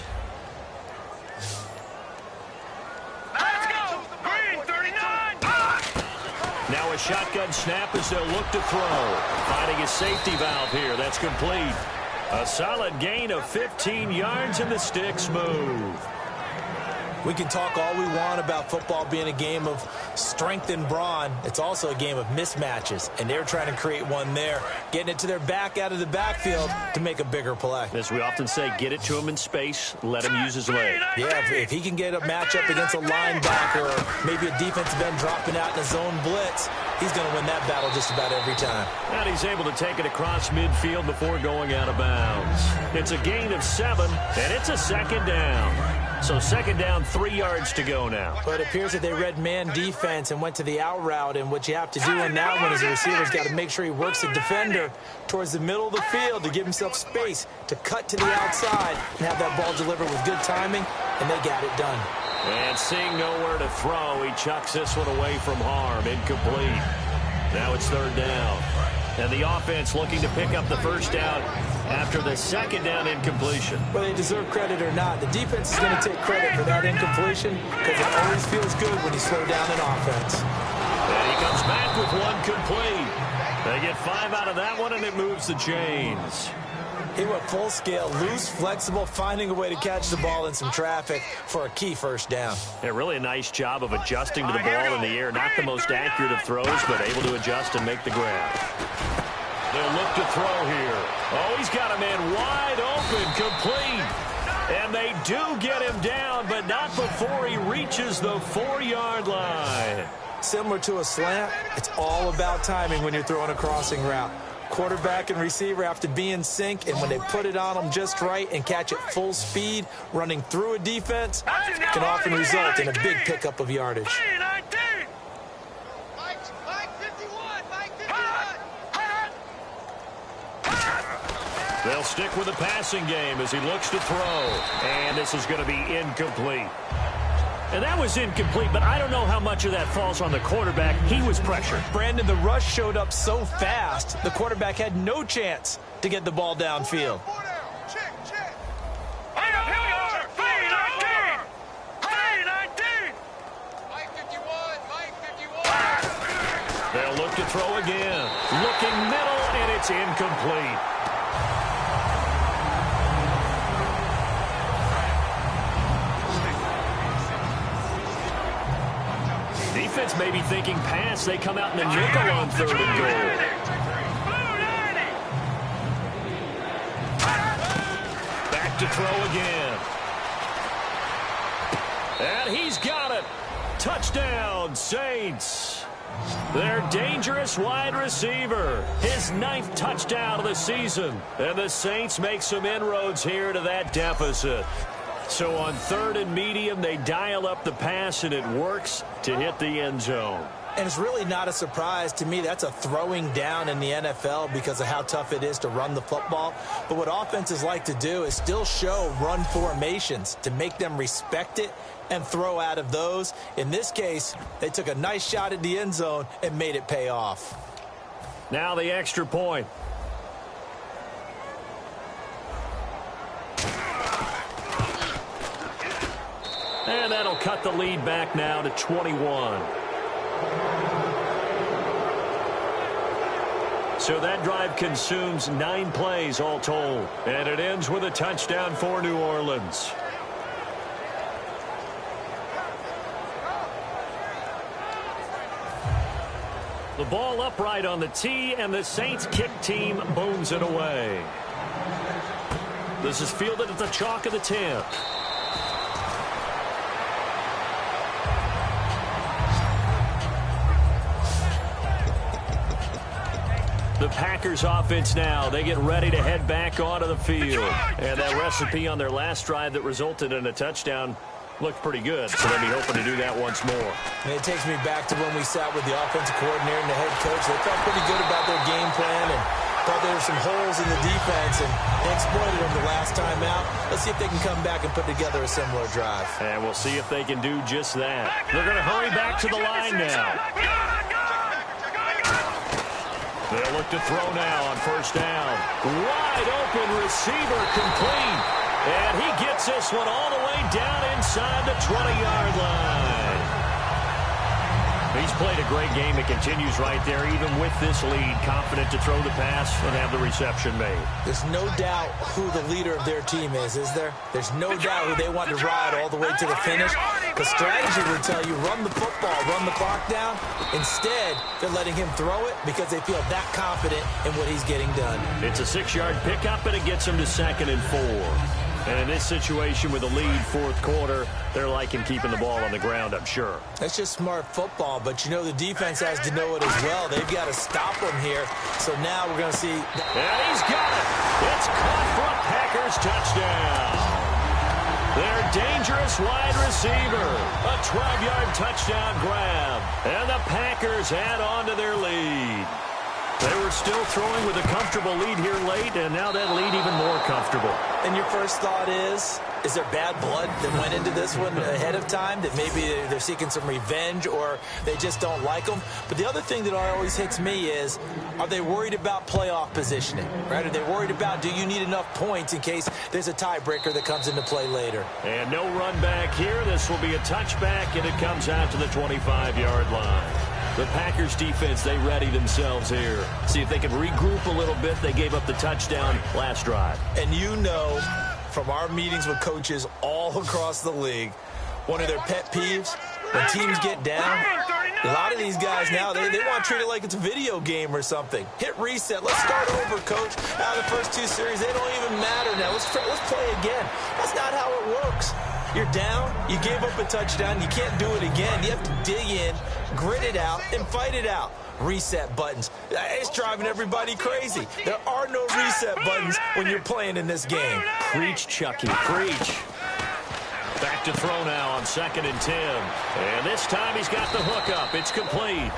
Now a shotgun snap as they'll look to throw. Finding a safety valve here. That's complete. A solid gain of 15 yards, and the sticks move. We can talk all we want about football being a game of strength and brawn. It's also a game of mismatches, and they're trying to create one there, getting it to their back out of the backfield to make a bigger play. As we often say, get it to him in space, let him use his leg. Yeah, if he can get a matchup against a linebacker or maybe a defensive end dropping out in a zone blitz, he's going to win that battle just about every time. And he's able to take it across midfield before going out of bounds. It's a gain of 7, and it's a second down. So second down, 3 yards to go now. But it appears that they read man defense and went to the out route, and what you have to do on that one is the receiver's got to make sure he works the defender towards the middle of the field to give himself space to cut to the outside and have that ball delivered with good timing, and they got it done. And seeing nowhere to throw, he chucks this one away from harm. Incomplete. Now it's third down. And the offense looking to pick up the first down after the second down incompletion. Whether they deserve credit or not, the defense is going to take credit for that incompletion because it always feels good when you slow down an offense. And he comes back with one complete. They get 5 out of that one, and it moves the chains. He went full scale, loose, flexible, finding a way to catch the ball in some traffic for a key first down. Yeah, really a nice job of adjusting to the ball in the air. Not the most accurate of throws, but able to adjust and make the grab. They'll look to throw here. Oh, he's got a man wide open, complete. And they do get him down, but not before he reaches the 4-yard line. Similar to a slant, it's all about timing when you're throwing a crossing route. Quarterback and receiver have to be in sync, and when they put it on them just right and catch it full speed, running through a defense, can often result in a big pickup of yardage. They'll stick with the passing game as he looks to throw, and this is going to be incomplete. And that was incomplete, but I don't know how much of that falls on the quarterback. He was pressured. Brandon, the rush showed up so fast, the quarterback had no chance to get the ball downfield. They'll look to throw again. Looking middle, and it's incomplete. Defense may be thinking pass. They come out in the nickel on 3rd and goal. Back to throw again. And he's got it. Touchdown, Saints. Their dangerous wide receiver. His 9th touchdown of the season. And the Saints make some inroads here to that deficit. So on 3rd and medium, they dial up the pass, and it works to hit the end zone. And it's really not a surprise to me. That's a throwing down in the NFL because of how tough it is to run the football. But what offenses like to do is still show run formations to make them respect it and throw out of those. In this case, they took a nice shot at the end zone and made it pay off. Now the extra point. And that'll cut the lead back now to 21. So that drive consumes 9 plays all told. And it ends with a touchdown for New Orleans. The ball upright on the tee, and the Saints kick team booms it away. This is fielded at the chalk of the 10. The Packers offense now, they get ready to head back onto the field. And that recipe on their last drive that resulted in a touchdown looked pretty good, so they'll be hoping to do that once more. And it takes me back to when we sat with the offensive coordinator and the head coach. They felt pretty good about their game plan and thought there were some holes in the defense, and they exploited them the last time out. Let's see if they can come back and put together a similar drive. And we'll see if they can do just that. They're going to hurry back to the line now. They'll look to throw now on 1st down. Wide open receiver, complete. And he gets this one all the way down inside the 20-yard line. He's played a great game. It continues right there, even with this lead. Confident to throw the pass and have the reception made. There's no doubt who the leader of their team is there? There's no doubt who they want to ride all the way to the finish. The strategy would tell you, run the football, run the clock down. Instead, they're letting him throw it because they feel that confident in what he's getting done. It's a 6-yard pickup, and it gets him to 2nd and 4. And in this situation with a lead, 4th quarter, they're liking keeping the ball on the ground, I'm sure. That's just smart football, but you know the defense has to know it as well. They've got to stop him here. So now we're going to see. And he's got it. It's caught for a Packers touchdown. Their dangerous wide receiver. A 12-yard touchdown grab. And the Packers add on to their lead. They were still throwing with a comfortable lead here late, and now that lead even more comfortable. And your first thought is there bad blood that went into this one ahead of time, that maybe they're seeking some revenge or they just don't like them? But the other thing that always hits me is, are they worried about playoff positioning, right? Are they worried about, do you need enough points in case there's a tiebreaker that comes into play later? And no run back here. This will be a touchback, and it comes out to the 25-yard line. The Packers defense, they ready themselves here. See if they can regroup a little bit. They gave up the touchdown last drive. And you know, from our meetings with coaches all across the league, one of their pet peeves, when teams get down, a lot of these guys now, they want to treat it like it's a video game or something. Hit reset. Let's start over, coach. Now, the first 2 series, they don't even matter now. Let's play again. That's not how it works. You're down, you gave up a touchdown, you can't do it again. You have to dig in, grit it out, and fight it out. Reset buttons. It's driving everybody crazy. There are no reset buttons when you're playing in this game. Preach, Chucky, preach. Back to throw now on 2nd and 10. And this time he's got the hook up. It's complete.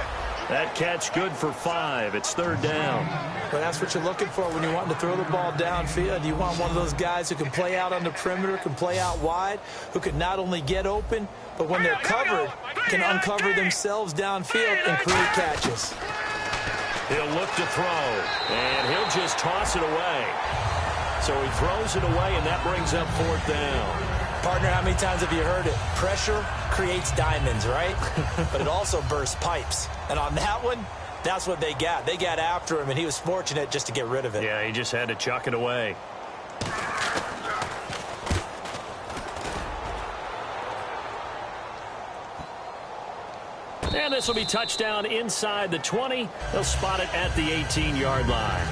That catch good for 5. It's 3rd down. Well, that's what you're looking for when you want to throw the ball downfield. You want one of those guys who can play out on the perimeter, can play out wide, who can not only get open, but when they're covered, can uncover themselves downfield and create catches. He'll look to throw, and he'll just toss it away. So he throws it away, and that brings up 4th down. Partner, how many times have you heard it? Pressure creates diamonds, right? But it also bursts pipes. And on that one, that's what they got. They got after him, and he was fortunate just to get rid of it. Yeah, he just had to chuck it away. And this will be touchdown inside the 20. They'll spot it at the 18-yard line.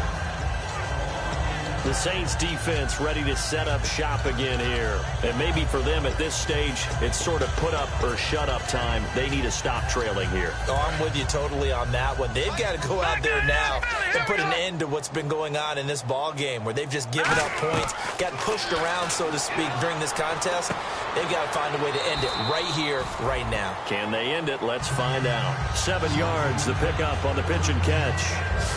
The Saints defense ready to set up shop again here. And maybe for them at this stage, it's sort of put up or shut up time. They need to stop trailing here. Oh, I'm with you totally on that one. They've got to go out there now and put an end to what's been going on in this ball game where they've just given up points, gotten pushed around, so to speak, during this contest. They've got to find a way to end it right here, right now. Can they end it? Let's find out. 7 yards, the pickup on the pitch and catch.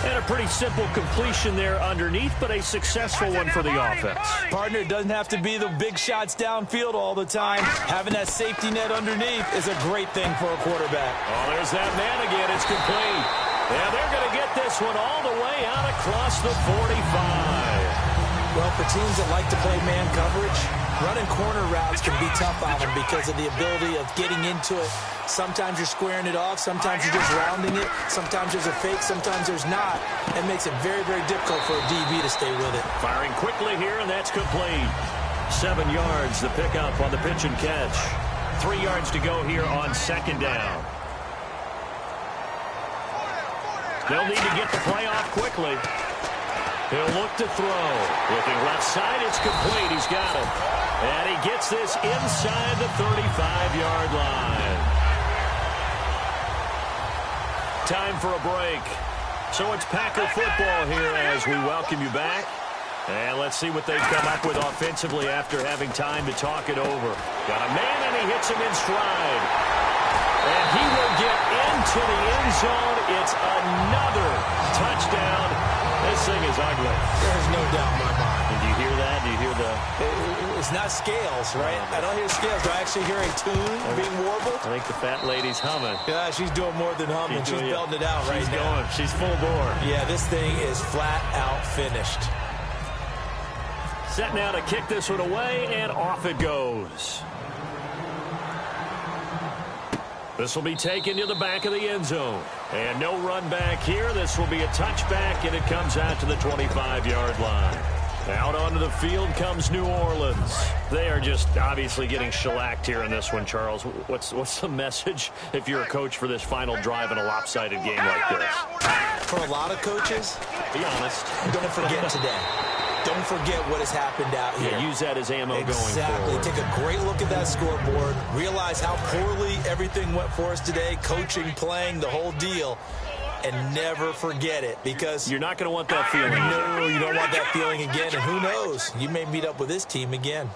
And a pretty simple completion there underneath, but a successful one for the offense. Partner, it doesn't have to be the big shots downfield all the time. Having that safety net underneath is a great thing for a quarterback. Oh, there's that man again. It's complete. Yeah, they're going to get this one all the way out across the 45. Well, for teams that like to play man coverage, running corner routes can be tough on them because of the ability of getting into it. Sometimes you're squaring it off. Sometimes you're just rounding it. Sometimes there's a fake. Sometimes there's not. It makes it very, very difficult for a DB to stay with it. Firing quickly here, and that's complete. 7 yards, the pickup on the pitch and catch. 3 yards to go here on 2nd down. They'll need to get the play off quickly. He'll look to throw. Looking left side, it's complete. He's got it. And he gets this inside the 35-yard line. Time for a break. So it's Packer football here as we welcome you back. And let's see what they've come up with offensively after having time to talk it over. Got a man, and he hits him in stride. And he will get into the end zone. It's another touchdown. This thing is ugly. There's no doubt in my mind. And do you hear that? Do you hear the... It's not scales, right? I don't hear scales. Do I actually hear a tune being warbled? I think the fat lady's humming. Yeah, she's doing more than humming. She's belting it out right now. She's going. She's full bore. Yeah, this thing is flat out finished. Set now to kick this one away, and off it goes. This will be taken to the back of the end zone. And no run back here. This will be a touchback, and it comes out to the 25-yard line. Out onto the field comes New Orleans. They are just obviously getting shellacked here in this one, Charles. What's the message if you're a coach for this final drive in a lopsided game like this? For a lot of coaches, be honest, don't forget today. Don't forget what has happened out here. Yeah, use that as ammo going forward. Exactly. Take a great look at that scoreboard. Realize how poorly everything went for us today. Coaching, playing, the whole deal. And never forget it, because you're not going to want that feeling. No, you don't want that feeling again. And who knows? You may meet up with this team again.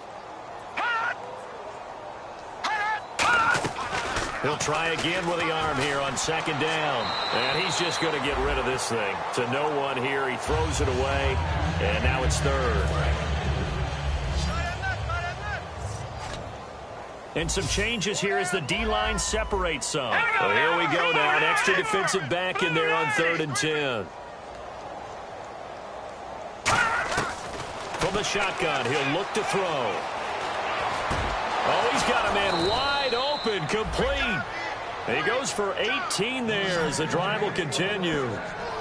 He'll try again with the arm here on second down. And he's just going to get rid of this thing. To no one here. He throws it away. And now it's third. And some changes here as the D-line separates some. Well, here we go now. An extra defensive back in there on 3rd and 10. From the shotgun, he'll look to throw. Oh, he's got a man wide open, complete. He goes for 18 there as the drive will continue.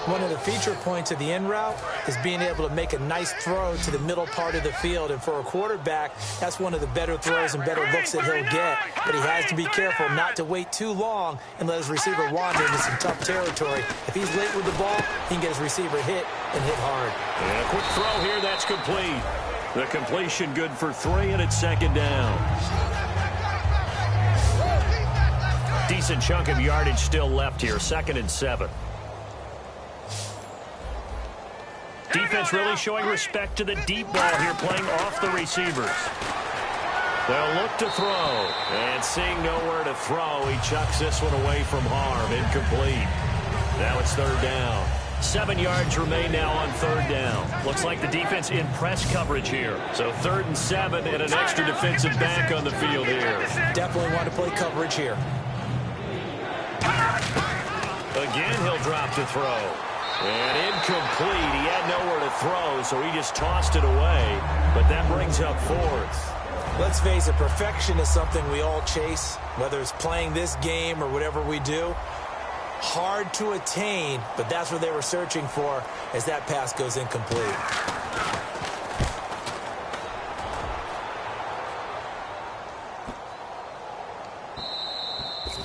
One of the feature points of the end route is being able to make a nice throw to the middle part of the field. And for a quarterback, that's one of the better throws and better looks that he'll get. But he has to be careful not to wait too long and let his receiver wander into some tough territory. If he's late with the ball, he can get his receiver hit and hit hard. And a quick throw here, that's complete. The completion good for 3, and it's second down. Decent chunk of yardage still left here, 2nd and 7. Defense really showing respect to the deep ball here, playing off the receivers. They'll look to throw, and seeing nowhere to throw, he chucks this one away from harm, incomplete. Now it's 3rd down. 7 yards remain now on 3rd down. Looks like the defense in press coverage here. So 3rd and 7 and an extra defensive back on the field here. Definitely want to play coverage here. Again, he'll drop to throw. And incomplete. He had nowhere to throw, so he just tossed it away. But that brings up 4th. Let's face it, perfection is something we all chase, whether it's playing this game or whatever we do. Hard to attain, but that's what they were searching for as that pass goes incomplete.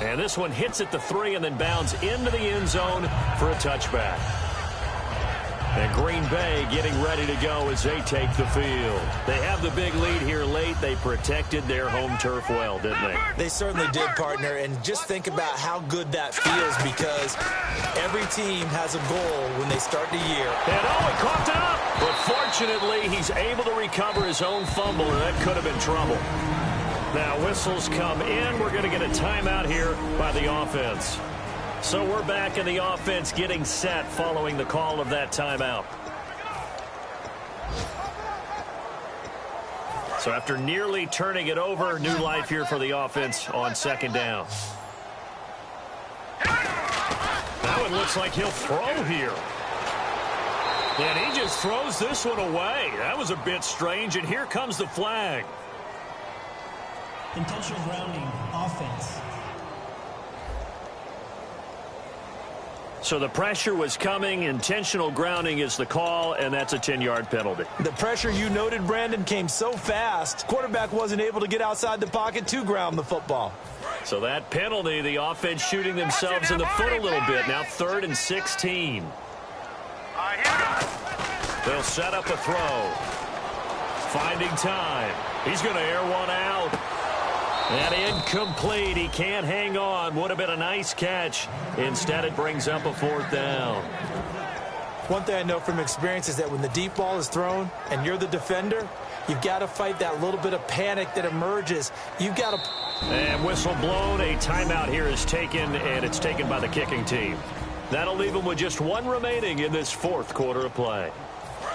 And this one hits at the 3 and then bounds into the end zone for a touchback. And Green Bay getting ready to go as they take the field. They have the big lead here late. They protected their home turf well, didn't they? They certainly did, partner. And just think about how good that feels, because every team has a goal when they start the year. And he coughed it up. But fortunately, he's able to recover his own fumble, and that could have been trouble. Now whistles come in. We're going to get a timeout here by the offense. So we're back in the offense getting set following the call of that timeout. So after nearly turning it over, new life here for the offense on 2nd down. Now it looks like he'll throw here. And he just throws this one away. That was a bit strange, and here comes the flag. Intentional grounding, offense. So the pressure was coming. Intentional grounding is the call, and that's a 10-yard penalty. The pressure you noted, Brandon, came so fast, quarterback wasn't able to get outside the pocket to ground the football. So that penalty, the offense shooting themselves in the foot a little bit. Now 3rd and 16. They'll set up a throw. Finding time. He's going to air one out. And incomplete. He can't hang on. Would have been a nice catch. Instead, it brings up a 4th down. One thing I know from experience is that when the deep ball is thrown and you're the defender, you've got to fight that little bit of panic that emerges. You've got to... And whistle blown. A timeout here is taken, and it's taken by the kicking team. That'll leave them with just 1 remaining in this 4th quarter of play.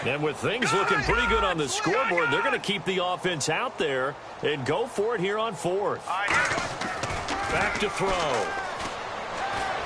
And with things looking pretty good on the scoreboard, they're going to keep the offense out there and go for it here on 4th. Back to throw.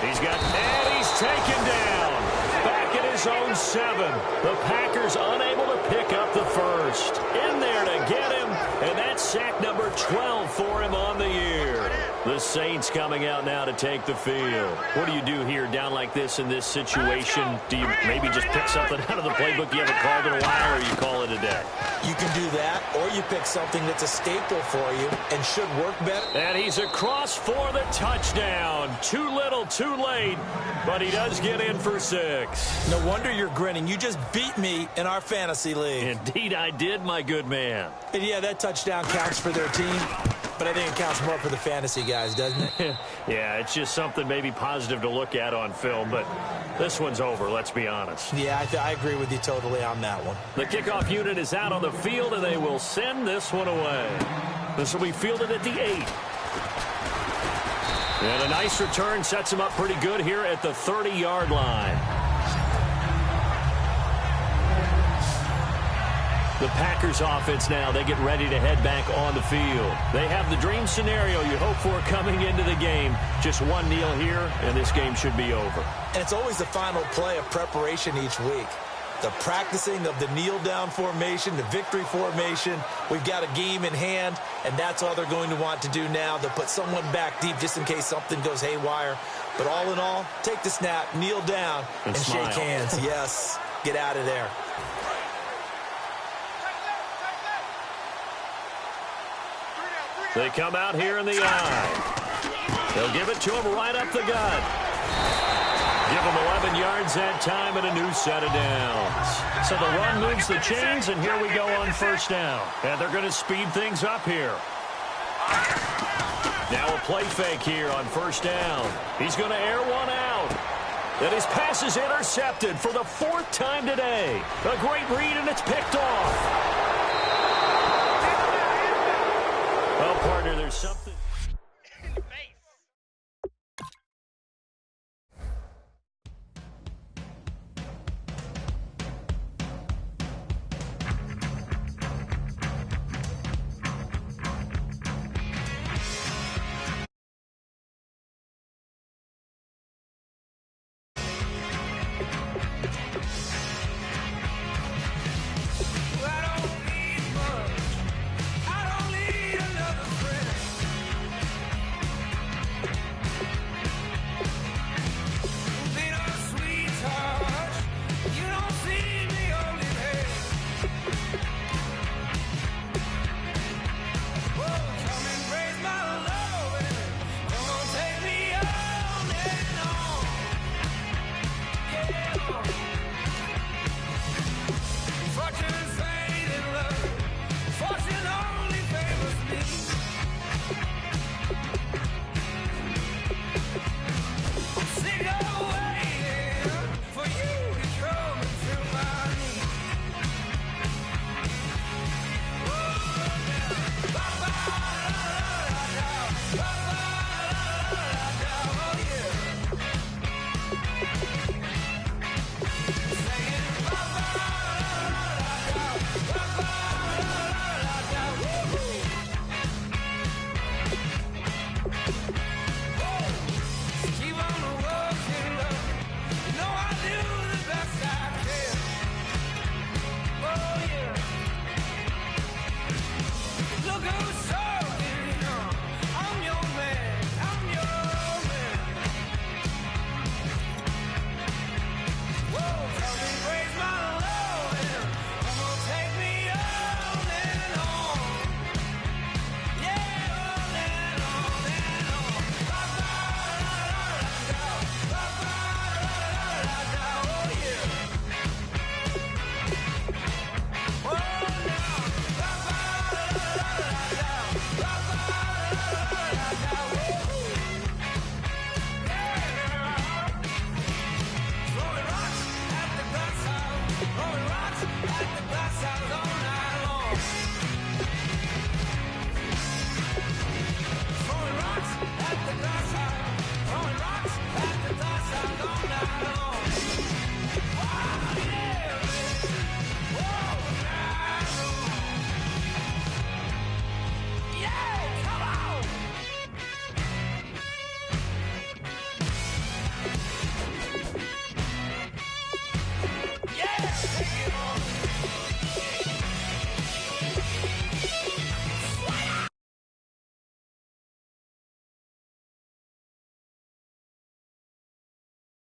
He's taken down. Back at his own 7. The Packers unable to pick up the first. In there to get him, and that's sack number 12 for him on the year. The Saints coming out now to take the field. What do you do here down like this in this situation? Do you maybe just pick something out of the playbook you haven't called in a while, or you call it a day? You can do that, or you pick something that's a staple for you and should work better. And he's across for the touchdown. Too little, too late, but he does get in for 6. No wonder you're grinning. You just beat me in our fantasy league. Indeed I did, my good man. And yeah, that touchdown counts for their team, but I think it counts more for the fantasy guys, doesn't it? Yeah, it's just something maybe positive to look at on film, but this one's over, let's be honest. Yeah, I agree with you totally on that one. The kickoff unit is out on the field, and they will send this one away. This will be fielded at the 8. And a nice return sets him up pretty good here at the 30-yard line. The Packers offense now, they get ready to head back on the field. They have the dream scenario you hope for coming into the game. Just one kneel here, and this game should be over. And it's always the final play of preparation each week. The practicing of the kneel-down formation, the victory formation. We've got a game in hand, and that's all they're going to want to do now. They'll put someone back deep just in case something goes haywire. But all in all, take the snap, kneel down, and smile. shake hands. Yes, get out of there. They come out here in the eye. They'll give it to him right up the gut. Give him 11 yards that time and a new set of downs. So the run moves the chains, and here we go on first down. And they're going to speed things up here. Now a play fake here on first down. He's going to air one out. And his pass is intercepted for the 4th time today. A great read, and it's picked off. Well, partner, there's something.